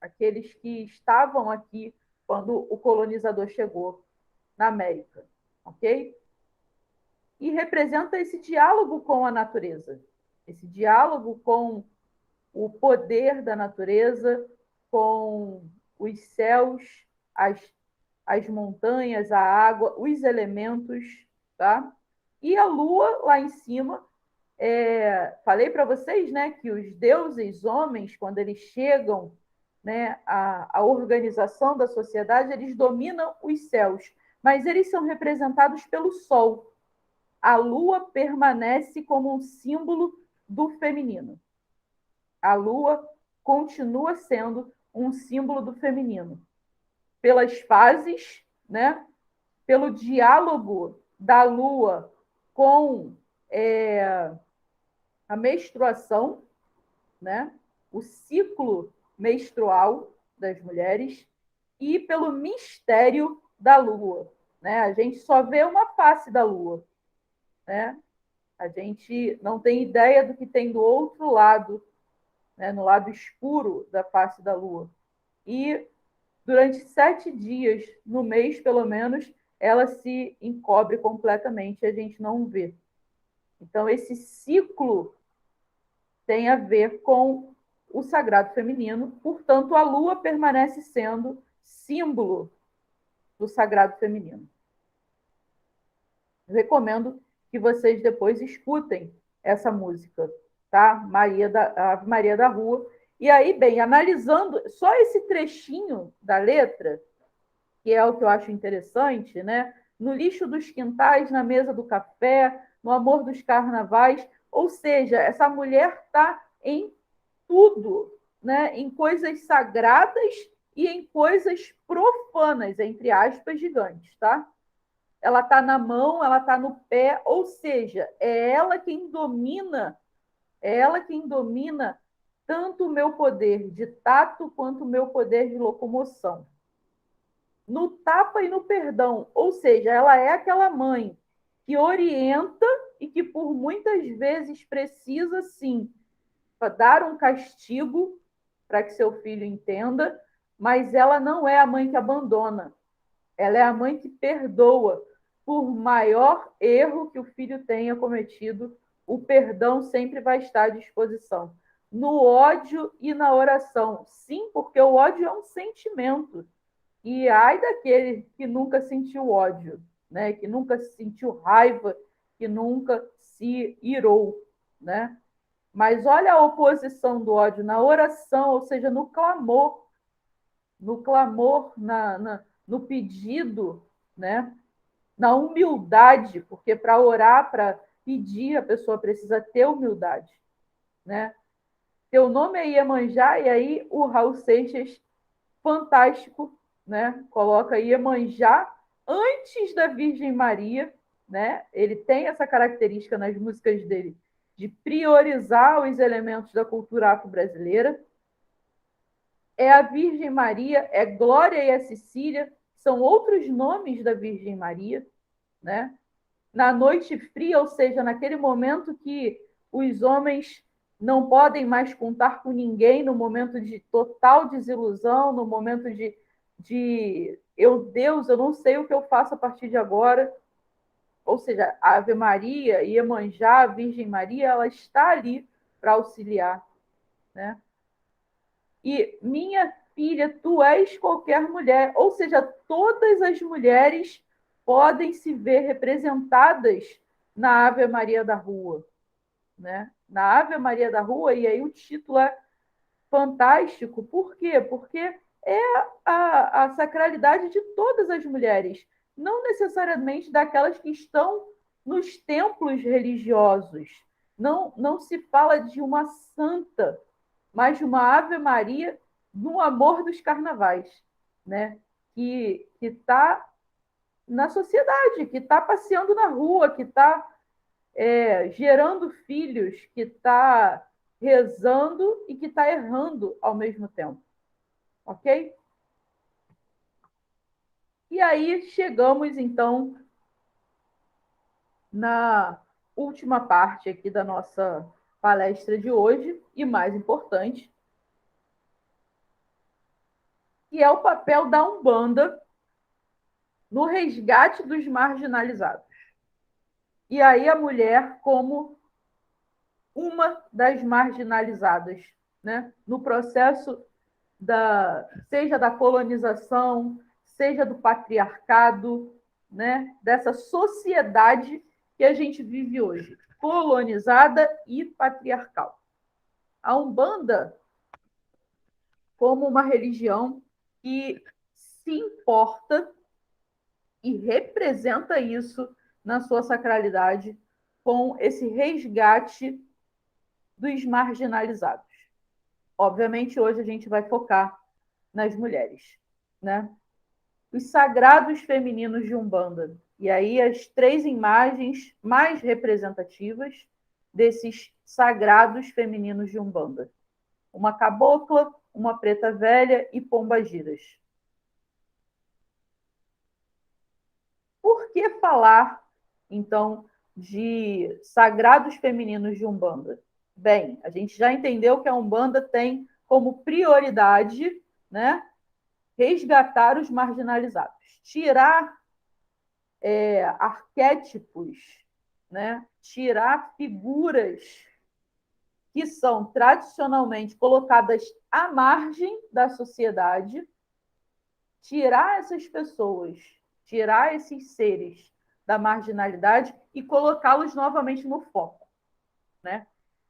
aqueles que estavam aqui quando o colonizador chegou na América, ok? E representa esse diálogo com a natureza, esse diálogo com o poder da natureza, com os céus, as montanhas, a água, os elementos, tá? E a lua lá em cima, falei para vocês, né, que os deuses homens, quando eles chegam, né, à organização da sociedade, eles dominam os céus, mas eles são representados pelo sol. A lua permanece como um símbolo do feminino. A lua continua sendo um símbolo do feminino. Pelas fases, né? Pelo diálogo da lua com a menstruação, né? O ciclo menstrual das mulheres e pelo mistério da lua. Né? A gente só vê uma face da lua. Né? A gente não tem ideia do que tem do outro lado, né? No lado escuro da face da lua. E durante 7 dias, no mês pelo menos, ela se encobre completamente e a gente não vê. Então, esse ciclo tem a ver com o sagrado feminino, portanto, a lua permanece sendo símbolo do sagrado feminino. Eu recomendo que vocês depois escutem essa música, tá? Ave Maria da Rua. E aí, bem, analisando só esse trechinho da letra, que é o que eu acho interessante, né? No lixo dos quintais, na mesa do café, no amor dos carnavais, ou seja, essa mulher está em tudo, né? Em coisas sagradas e em coisas profanas, entre aspas, gigantes, tá? Ela está na mão, ela está no pé, ou seja, é ela quem domina tanto o meu poder de tato quanto o meu poder de locomoção. No tapa e no perdão, ou seja, ela é aquela mãe que orienta e que por muitas vezes precisa sim dar um castigo para que seu filho entenda, mas ela não é a mãe que abandona, ela é a mãe que perdoa. Por maior erro que o filho tenha cometido, o perdão sempre vai estar à disposição. No ódio e na oração. Sim, porque o ódio é um sentimento. E ai daquele que nunca sentiu ódio, né? Que nunca sentiu raiva, que nunca se irou, né? Mas olha a oposição do ódio na oração, ou seja, no clamor, no pedido, né? Na humildade, porque para orar, para pedir, a pessoa precisa ter humildade, né? Teu nome é Iemanjá, e aí o Raul Seixas, fantástico, né? Coloca Iemanjá antes da Virgem Maria, né? Ele tem essa característica nas músicas dele de priorizar os elementos da cultura afro-brasileira. É a Virgem Maria, é Glória e a Cecília, são outros nomes da Virgem Maria, né? Na noite fria, ou seja, naquele momento que os homens não podem mais contar com ninguém, no momento de total desilusão, no momento de Deus, eu não sei o que eu faço a partir de agora. Ou seja, a Ave Maria, Iemanjá, a Virgem Maria, ela está ali para auxiliar, né? E minha filha, tu és qualquer mulher, ou seja, todas as mulheres podem se ver representadas na Ave Maria da Rua, né? Na Ave Maria da Rua, e aí o título é fantástico, por quê? Porque é a sacralidade de todas as mulheres, não necessariamente daquelas que estão nos templos religiosos. Não se fala de uma santa, mas de uma Ave Maria no amor dos carnavais, né? Que está na sociedade, que está passeando na rua, que está gerando filhos, que está rezando e que está errando ao mesmo tempo. Ok? E aí chegamos, então, na última parte aqui da nossa palestra de hoje, e mais importante, que é o papel da Umbanda no resgate dos marginalizados. E aí a mulher como uma das marginalizadas, né? No processo seja da colonização, seja do patriarcado, né? Dessa sociedade que a gente vive hoje, colonizada e patriarcal. A Umbanda, como uma religião que se importa e representa isso na sua sacralidade com esse resgate dos marginalizados. Obviamente, hoje a gente vai focar nas mulheres, né? Os sagrados femininos de Umbanda. E aí as 3 imagens mais representativas desses sagrados femininos de Umbanda. Uma cabocla, uma preta velha e pombagiras. Por que falar, então, de sagrados femininos de Umbanda? Bem, a gente já entendeu que a Umbanda tem como prioridade, né, resgatar os marginalizados, tirar arquétipos, né, tirar figuras que são tradicionalmente colocadas à margem da sociedade, tirar essas pessoas, tirar esses seres da marginalidade e colocá-los novamente no foco, né?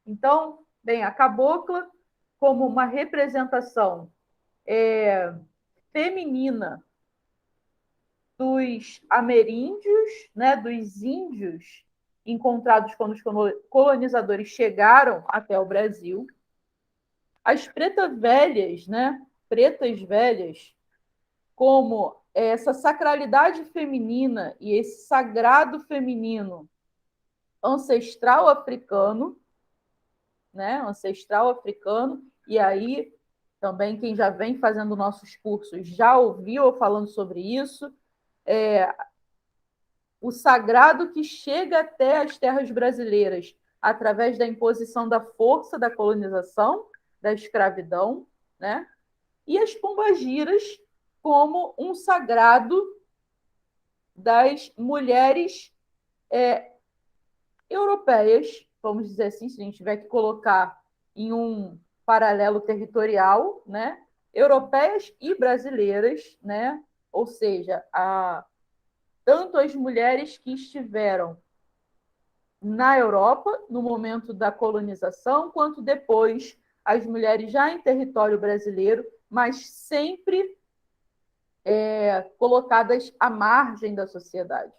Então, bem, a cabocla como uma representação feminina dos ameríndios, né, dos índios encontrados quando os colonizadores chegaram até o Brasil. As pretas velhas, né, pretas velhas, como essa sacralidade feminina e esse sagrado feminino ancestral africano, né, ancestral africano, e aí também quem já vem fazendo nossos cursos já ouviu eu falando sobre isso, o sagrado que chega até as terras brasileiras através da imposição da força da colonização, da escravidão, né? E as pombagiras como um sagrado das mulheres europeias, vamos dizer assim, se a gente tiver que colocar em um paralelo territorial, né? Europeias e brasileiras, né? Ou seja, tanto as mulheres que estiveram na Europa, no momento da colonização, quanto depois as mulheres já em território brasileiro, mas sempre colocadas à margem da sociedade,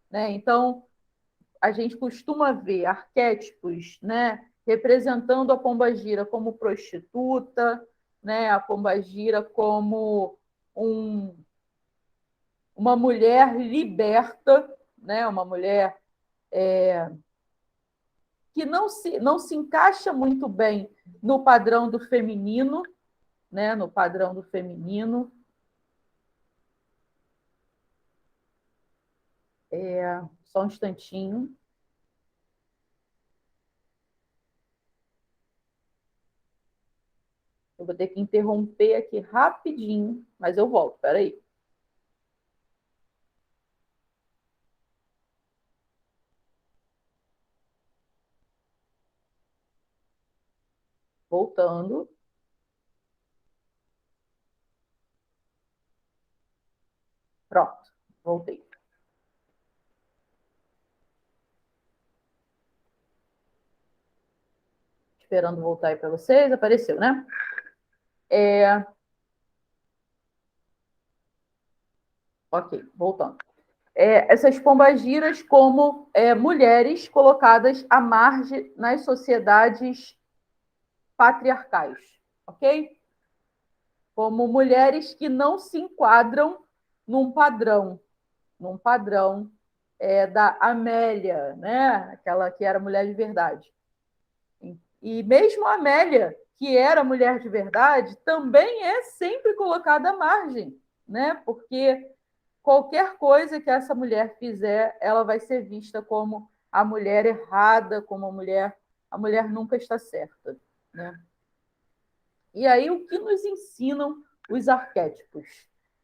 né? Então, a gente costuma ver arquétipos, né, representando a pombagira como prostituta, né, a pombagira como uma mulher liberta, né, uma mulher que não se encaixa muito bem no padrão do feminino, né? No padrão do feminino. Só um instantinho. Eu vou ter que interromper aqui rapidinho, mas eu volto, peraí. Voltando. Pronto, voltei. Esperando voltar aí para vocês. Apareceu, né? Ok, voltando. Essas pombagiras como mulheres colocadas à margem nas sociedades patriarcais, ok? Como mulheres que não se enquadram num padrão da Amélia, né? Aquela que era mulher de verdade. E mesmo a Amélia, que era mulher de verdade, também é sempre colocada à margem, né? Porque qualquer coisa que essa mulher fizer, ela vai ser vista como a mulher errada, como a mulher nunca está certa, né? E aí, o que nos ensinam os arquétipos?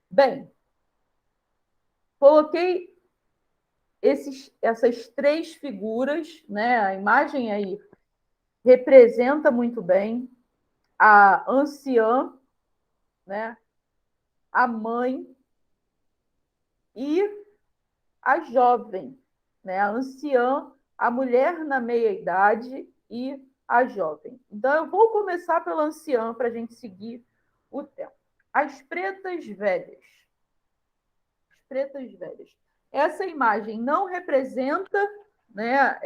Bem, coloquei essas três figuras, né? A imagem aí representa muito bem a anciã, né? A mãe e a jovem, né? A anciã, a mulher na meia-idade e a jovem. Então, eu vou começar pela anciã para a gente seguir o tempo. As pretas velhas. As pretas velhas. Essa imagem não representa, né,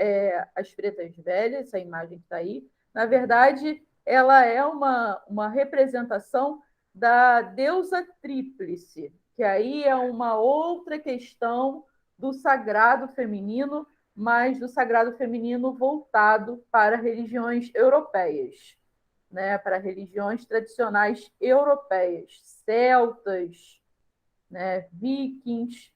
as pretas velhas, essa imagem que está aí. Na verdade, ela é uma representação da deusa tríplice, que aí é uma outra questão do sagrado feminino, mas do sagrado feminino voltado para religiões europeias, né, para religiões tradicionais europeias, celtas, né, vikings,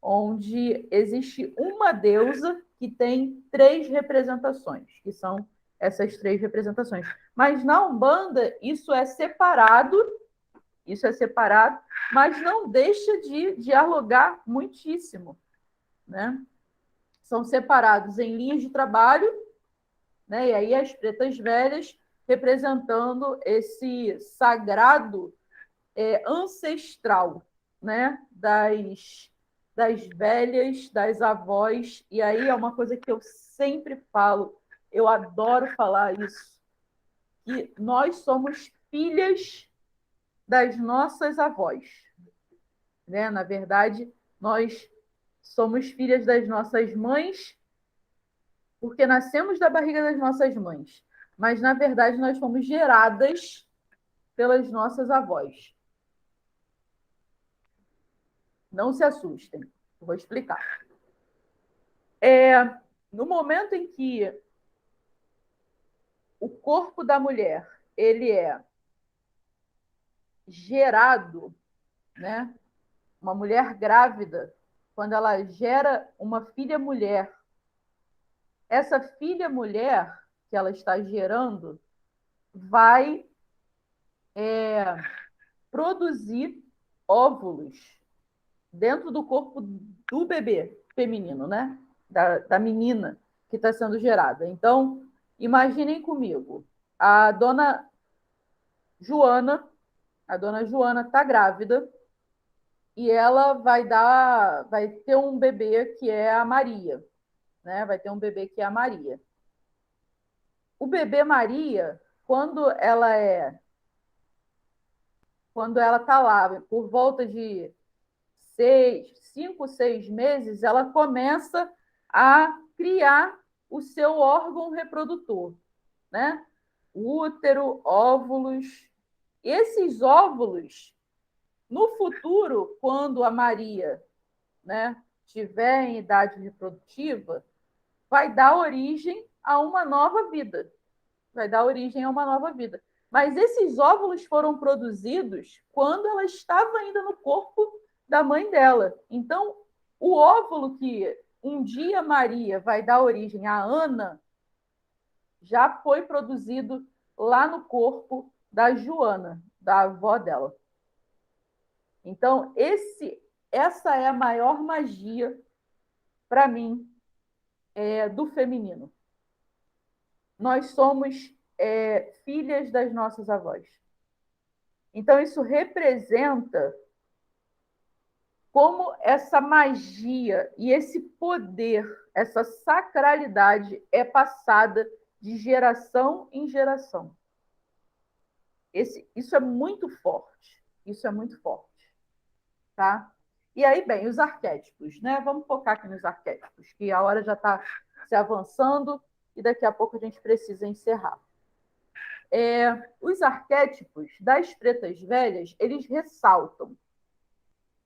onde existe uma deusa que tem três representações, que são essas três representações. Mas na Umbanda, isso é separado, mas não deixa de dialogar muitíssimo, né? São separados em linhas de trabalho, né? E aí as pretas velhas representando esse sagrado ancestral, né? Das velhas, das avós. E aí é uma coisa que eu sempre falo, eu adoro falar isso, que nós somos filhas das nossas avós, né? Na verdade, nós somos filhas das nossas mães, porque nascemos da barriga das nossas mães, mas na verdade nós fomos geradas pelas nossas avós. Não se assustem, eu vou explicar. No momento em que o corpo da mulher ele é gerado, né? Uma mulher grávida, quando ela gera uma filha mulher, essa filha mulher que ela está gerando vai produzir óvulos dentro do corpo do bebê feminino, né? Da menina que está sendo gerada. Então, imaginem comigo, a dona Joana está grávida e ela vai ter um bebê que é a Maria, né? Vai ter um bebê que é a Maria. O bebê Maria, quando ela está lá por volta de 5, 6 meses, ela começa a criar o seu órgão reprodutor, né? Útero, óvulos. Esses óvulos, no futuro, quando a Maria, né, tiver em idade reprodutiva, vai dar origem a uma nova vida. Vai dar origem a uma nova vida. Mas esses óvulos foram produzidos quando ela estava ainda no corpo da mãe dela. Então, o óvulo que um dia Maria vai dar origem a Ana já foi produzido lá no corpo da Joana, da avó dela. Então, essa é a maior magia, para mim, do feminino. Nós somos filhas das nossas avós. Então, isso representa como essa magia e esse poder, essa sacralidade é passada de geração em geração. Isso é muito forte. Isso é muito forte. Tá? E aí, bem, os arquétipos, né? Vamos focar aqui nos arquétipos, que a hora já está se avançando e daqui a pouco a gente precisa encerrar. Os arquétipos das pretas velhas, eles ressaltam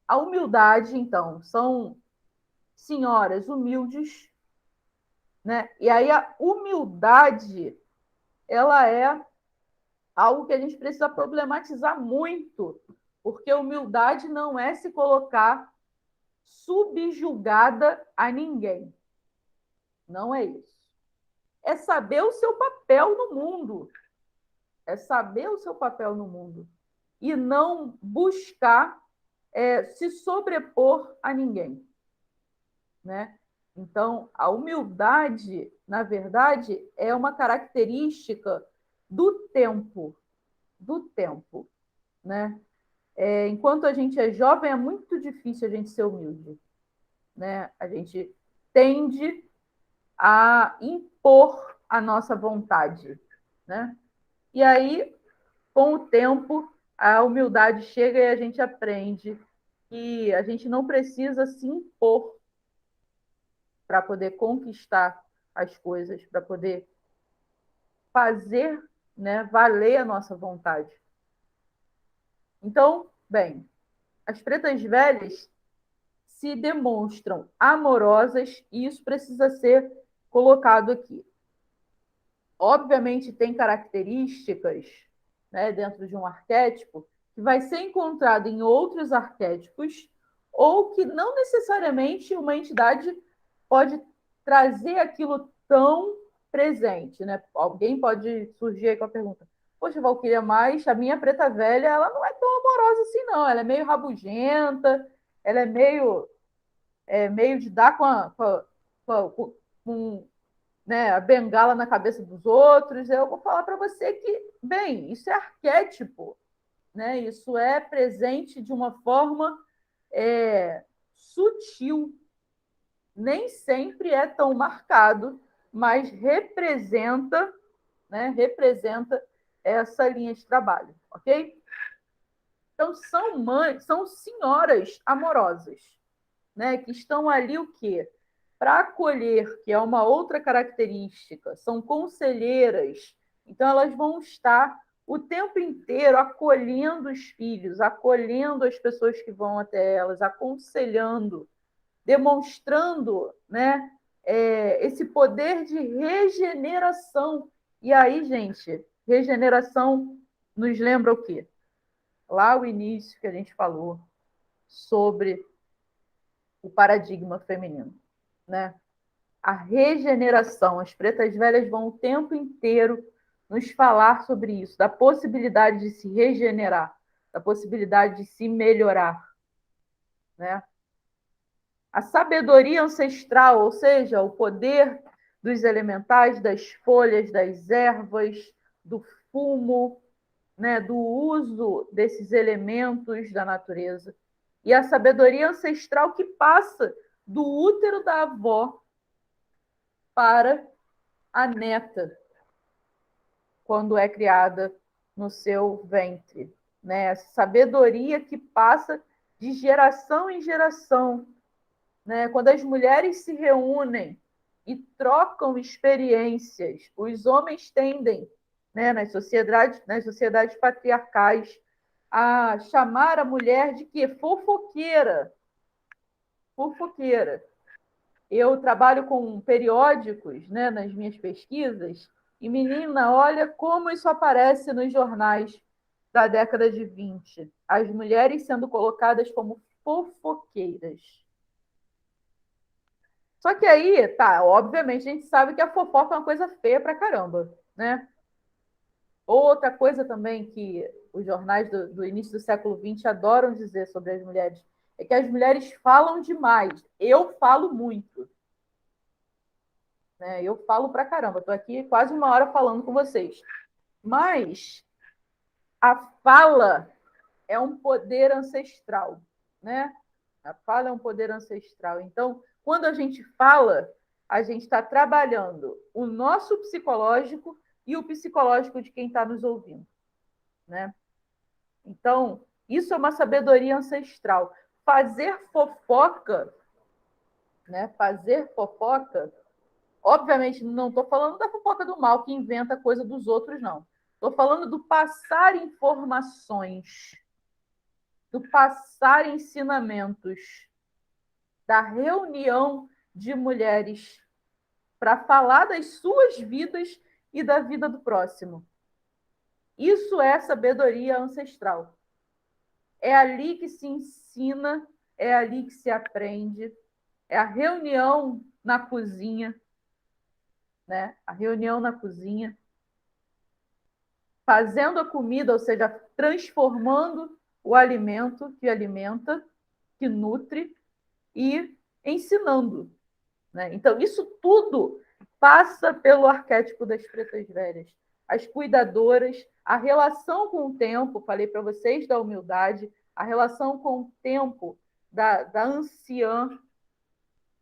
a humildade, então, são senhoras humildes, né? E aí a humildade, ela é algo que a gente precisa problematizar muito, porque humildade não é se colocar subjugada a ninguém. Não é isso. É saber o seu papel no mundo. É saber o seu papel no mundo. E não buscar se sobrepor a ninguém. Né? Então, a humildade, na verdade, é uma característica do tempo. Do tempo. Né? Enquanto a gente é jovem, é muito difícil a gente ser humilde. Né? A gente tende a impor a nossa vontade. Né? E aí, com o tempo, a humildade chega e a gente aprende que a gente não precisa se impor para poder conquistar as coisas, para poder fazer, né, valer a nossa vontade. Então, bem, as pretas velhas se demonstram amorosas e isso precisa ser colocado aqui. Obviamente, tem características, né, dentro de um arquétipo que vai ser encontrado em outros arquétipos ou que não necessariamente uma entidade pode trazer aquilo tão presente. Né? Alguém pode surgir aí com a pergunta: poxa, Valquíria, mas a minha preta velha ela não é tão amorosa assim, não. Ela é meio rabugenta, ela é meio de dar com né, a bengala na cabeça dos outros. Eu vou falar para você que, bem, isso é arquétipo, né? Isso é presente de uma forma sutil, nem sempre é tão marcado, mas representa, né, representa essa linha de trabalho, ok? Então, são senhoras amorosas, né, que estão ali o quê? Para acolher, que é uma outra característica, são conselheiras, então elas vão estar o tempo inteiro acolhendo os filhos, acolhendo as pessoas que vão até elas, aconselhando, demonstrando, né, esse poder de regeneração. E aí, gente, regeneração nos lembra o quê? Lá o início que a gente falou sobre o paradigma feminino, né? A regeneração. As pretas velhas vão o tempo inteiro nos falar sobre isso, da possibilidade de se regenerar, da possibilidade de se melhorar, né? A sabedoria ancestral, ou seja, o poder dos elementais, das folhas, das ervas, do fumo, né, do uso desses elementos da natureza. E a sabedoria ancestral que passa do útero da avó para a neta, quando é criada no seu ventre. Né? Essa sabedoria que passa de geração em geração. Né? Quando as mulheres se reúnem e trocam experiências, os homens tendem, né, nas sociedades patriarcais, a chamar a mulher de quê? Fofoqueira. Fofoqueira. Eu trabalho com periódicos, né, nas minhas pesquisas, e, menina, olha como isso aparece nos jornais da década de 20. As mulheres sendo colocadas como fofoqueiras. Só que aí, tá, obviamente, a gente sabe que a fofoca é uma coisa feia pra caramba, né? Outra coisa também que os jornais do início do século XX adoram dizer sobre as mulheres é que as mulheres falam demais. Eu falo muito. Né? Eu falo pra caramba. Estou aqui quase uma hora falando com vocês. Mas a fala é um poder ancestral. Né? A fala é um poder ancestral. Então, quando a gente fala, a gente está trabalhando o nosso psicológico e o psicológico de quem está nos ouvindo. Né? Então, isso é uma sabedoria ancestral. Fazer fofoca, né? Fazer fofoca, obviamente, não estou falando da fofoca do mal que inventa coisa dos outros, não. Estou falando do passar informações, do passar ensinamentos, da reunião de mulheres para falar das suas vidas e da vida do próximo. Isso é sabedoria ancestral. É ali que se ensina, é ali que se aprende, é a reunião na cozinha, né? A reunião na cozinha, fazendo a comida, ou seja, transformando o alimento que alimenta, que nutre, e ensinando. Né? Então, isso tudo passa pelo arquétipo das pretas velhas. As cuidadoras, a relação com o tempo, falei para vocês da humildade, a relação com o tempo da anciã,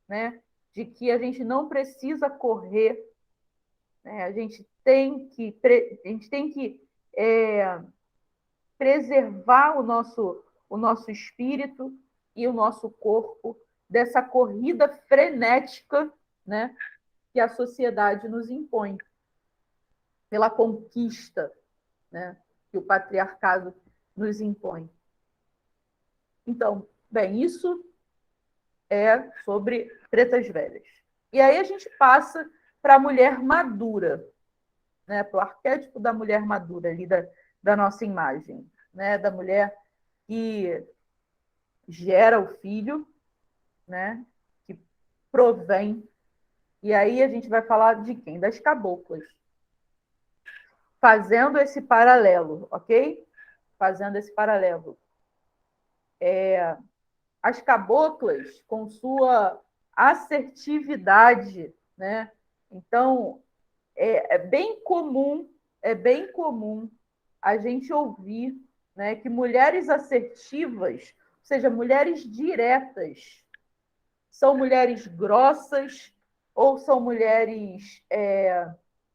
né? De que a gente não precisa correr, né? A gente tem que preservar o nosso espírito e o nosso corpo dessa corrida frenética, né? Que a sociedade nos impõe, pela conquista, né, que o patriarcado nos impõe. Então, bem, isso é sobre pretas velhas. E aí a gente passa para a mulher madura, né, para o arquétipo da mulher madura ali da nossa imagem, né, da mulher que gera o filho, né, que provém. E aí a gente vai falar de quem? Das caboclas. Fazendo esse paralelo, ok? Fazendo esse paralelo. As caboclas, com sua assertividade, né? Então, é bem comum a gente ouvir, né, que mulheres assertivas, ou seja, mulheres diretas, são mulheres grossas ou são mulheres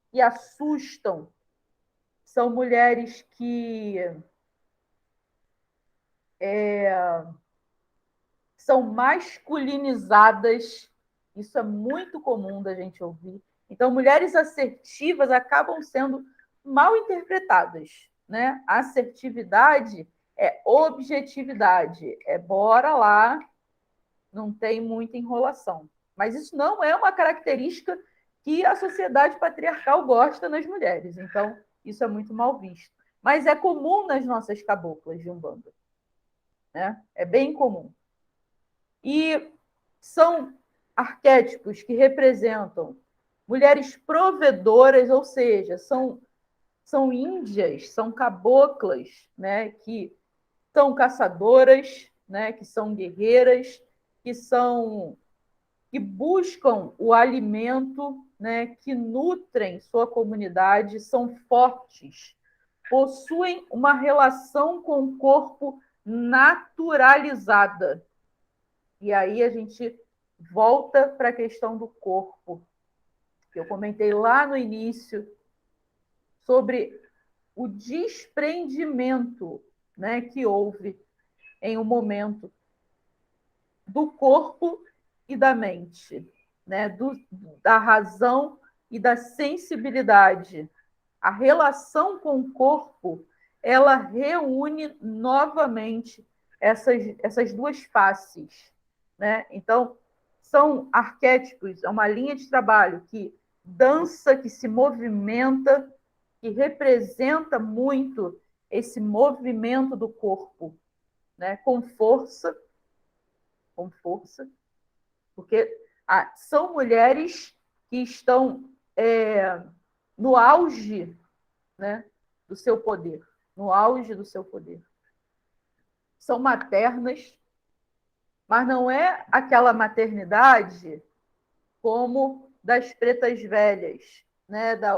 que assustam, são mulheres que são masculinizadas. Isso é muito comum da gente ouvir. Então, mulheres assertivas acabam sendo mal interpretadas. Né? A assertividade é objetividade, é bora lá, não tem muita enrolação. Mas isso não é uma característica que a sociedade patriarcal gosta nas mulheres. Então, isso é muito mal visto. Mas é comum nas nossas caboclas de Umbanda. Né? É bem comum. E são arquétipos que representam mulheres provedoras, ou seja, são índias, são caboclas, né, que são caçadoras, né, que são guerreiras, que buscam o alimento, né, que nutrem sua comunidade, são fortes, possuem uma relação com o corpo naturalizada. E aí a gente volta para a questão do corpo, que eu comentei lá no início, sobre o desprendimento, né, que houve em um momento do corpo e da mente, né, da razão e da sensibilidade. A relação com o corpo, ela reúne novamente essas duas faces. Né? Então, são arquétipos, é uma linha de trabalho que dança, que se movimenta, que representa muito esse movimento do corpo, né? Com força, porque são mulheres que estão no auge, né, do seu poder, no auge do seu poder. São maternas, mas não é aquela maternidade como das pretas velhas, né, do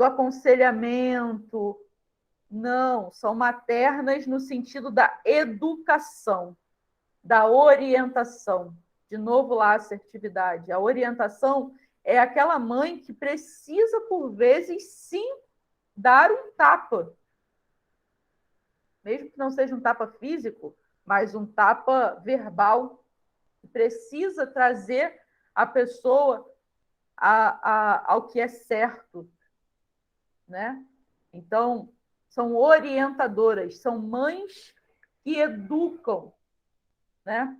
aconselhamento. Não, são maternas no sentido da educação, da orientação. De novo lá, a assertividade. A orientação é aquela mãe que precisa, por vezes, sim, dar um tapa. Mesmo que não seja um tapa físico, mas um tapa verbal. Precisa trazer a pessoa ao que é certo, né? Então, são orientadoras, são mães que educam, né?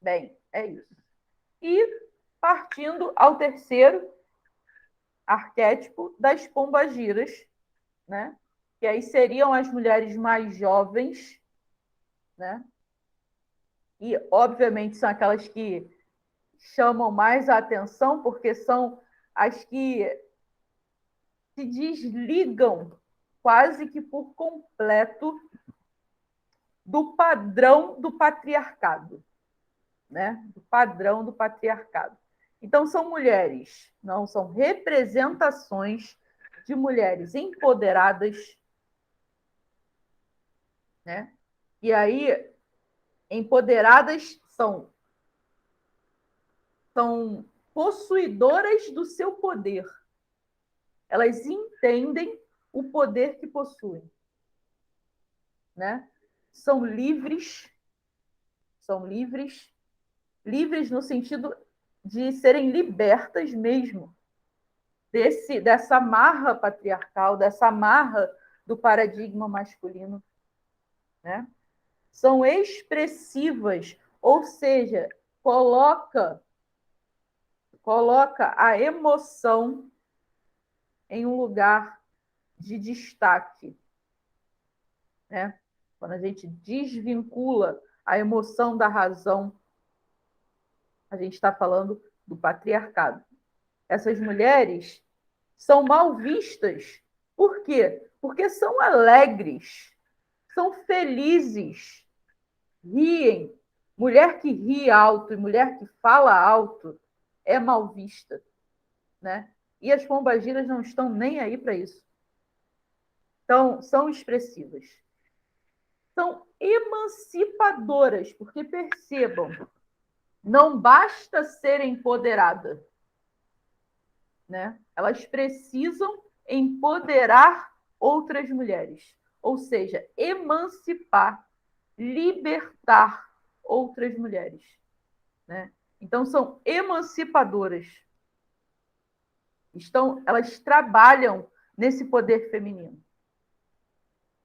Bem, é isso. E partindo ao terceiro arquétipo das pombagiras, né? Que aí seriam as mulheres mais jovens, né? E, obviamente, são aquelas que chamam mais a atenção, porque são as que se desligam quase que por completo do padrão do patriarcado, né? Do padrão do patriarcado. Então, são mulheres, não são representações de mulheres empoderadas, né? E aí, empoderadas são possuidoras do seu poder. Elas entendem o poder que possuem, né? São livres no sentido de serem libertas mesmo dessa amarra patriarcal, dessa amarra do paradigma masculino, né? São expressivas, ou seja, coloca a emoção em um lugar de destaque, né? Quando a gente desvincula a emoção da razão, a gente está falando do patriarcado. Essas mulheres são mal vistas. Por quê? Porque são alegres, são felizes, riem. Mulher que ri alto e mulher que fala alto é mal vista, né? E as pombagiras não estão nem aí para isso. Então, são expressivas. São emancipadoras, porque percebam, não basta ser empoderada, né? Elas precisam empoderar outras mulheres, ou seja, emancipar, libertar outras mulheres, né? Então são emancipadoras. Elas trabalham nesse poder feminino.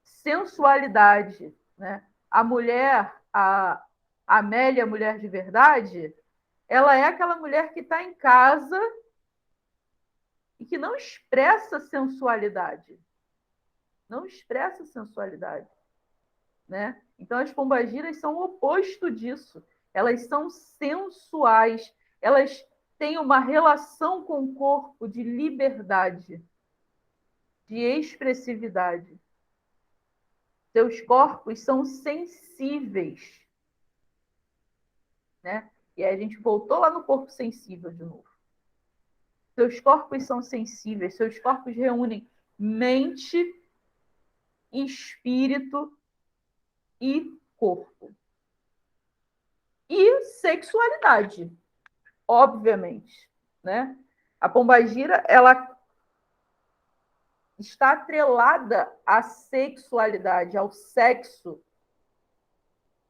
Sensualidade, né? A mulher, a Amélia, mulher de verdade, ela é aquela mulher que está em casa e que não expressa sensualidade. Não expressa sensualidade, né? Então, as pombagiras são o oposto disso. Elas são sensuais, elas têm uma relação com o corpo de liberdade, de expressividade. Seus corpos são sensíveis, né? E aí a gente voltou lá no corpo sensível de novo. Seus corpos são sensíveis, seus corpos reúnem mente, espírito e corpo. E sexualidade, obviamente, né? A pombagira, ela está atrelada à sexualidade, ao sexo,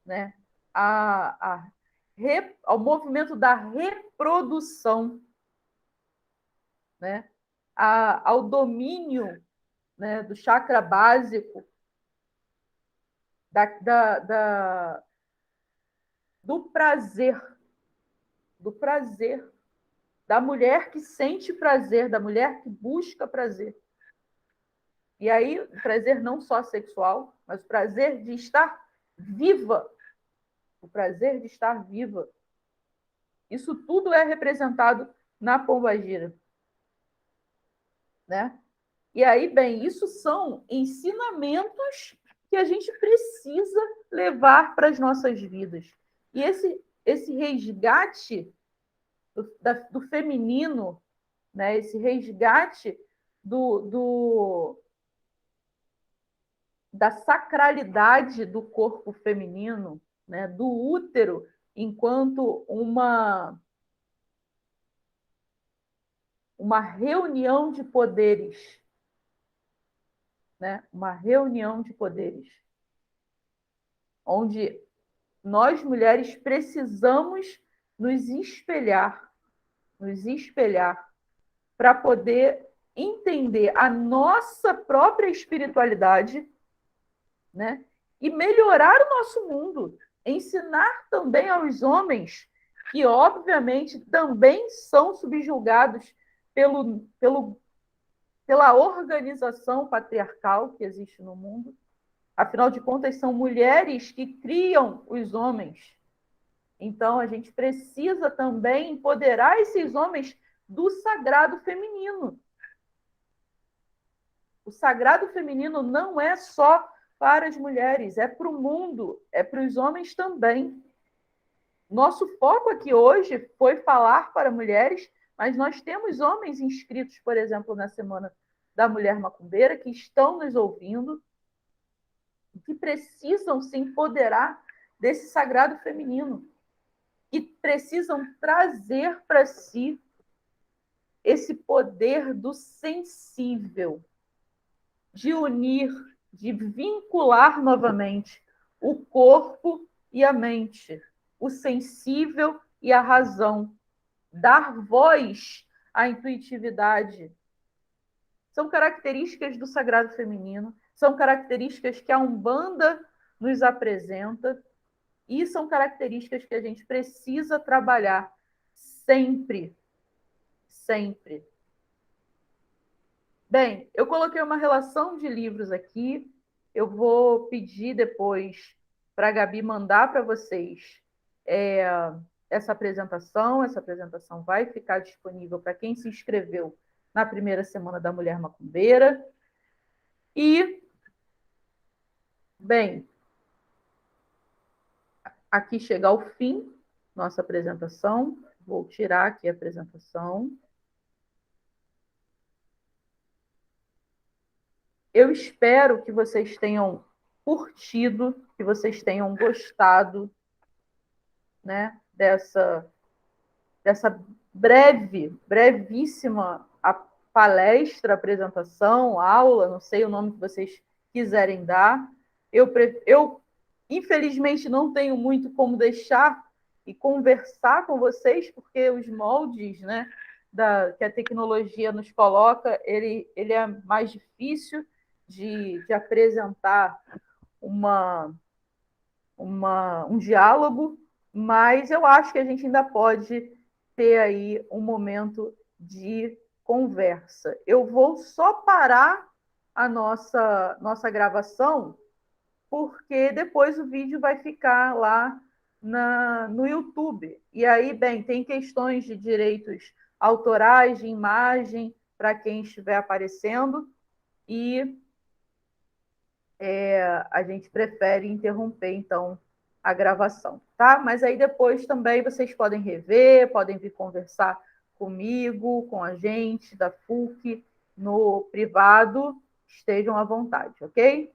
né? Ao movimento da reprodução, né? Ao domínio, né, do chakra básico, do prazer, da mulher que sente prazer, da mulher que busca prazer. E aí, o prazer não só sexual, mas o prazer de estar viva. O prazer de estar viva. Isso tudo é representado na pombagira. Né? E aí, bem, isso são ensinamentos que a gente precisa levar para as nossas vidas. E esse resgate do feminino, né? Esse resgate da sacralidade do corpo feminino, né? Do útero, enquanto uma reunião de poderes, né? Uma reunião de poderes, onde nós mulheres precisamos nos espelhar para poder entender a nossa própria espiritualidade, né? E melhorar o nosso mundo, ensinar também aos homens que, obviamente, também são subjugados pela organização patriarcal que existe no mundo. Afinal de contas, são mulheres que criam os homens. Então, a gente precisa também empoderar esses homens do sagrado feminino. O sagrado feminino não é só para as mulheres, é para o mundo, é para os homens também. Nosso foco aqui hoje foi falar para mulheres, mas nós temos homens inscritos, por exemplo, na Semana da Mulher Macumbeira, que estão nos ouvindo, que precisam se empoderar desse sagrado feminino, que precisam trazer para si esse poder do sensível, de unir, de vincular novamente o corpo e a mente, o sensível e a razão, dar voz à intuitividade. São características do sagrado feminino, são características que a Umbanda nos apresenta e são características que a gente precisa trabalhar sempre, sempre. Bem, eu coloquei uma relação de livros aqui. Eu vou pedir depois para a Gabi mandar para vocês essa apresentação. Essa apresentação vai ficar disponível para quem se inscreveu na primeira Semana da Mulher Macumbeira. E, bem, aqui chega ao fim nossa apresentação. Vou tirar aqui a apresentação. Eu espero que vocês tenham curtido, que vocês tenham gostado, né, dessa brevíssima palestra, apresentação, aula, não sei o nome que vocês quiserem dar. Eu infelizmente, não tenho muito como deixar e conversar com vocês, porque os moldes, né, que a tecnologia nos coloca, ele é mais difícil de apresentar um diálogo, mas eu acho que a gente ainda pode ter aí um momento de conversa. Eu vou só parar a nossa gravação, porque depois o vídeo vai ficar lá no YouTube. E aí, bem, tem questões de direitos autorais, de imagem, para quem estiver aparecendo, e a gente prefere interromper, então, a gravação, tá? Mas aí depois também vocês podem rever, podem vir conversar comigo, com a gente da FUC, no privado, estejam à vontade, ok?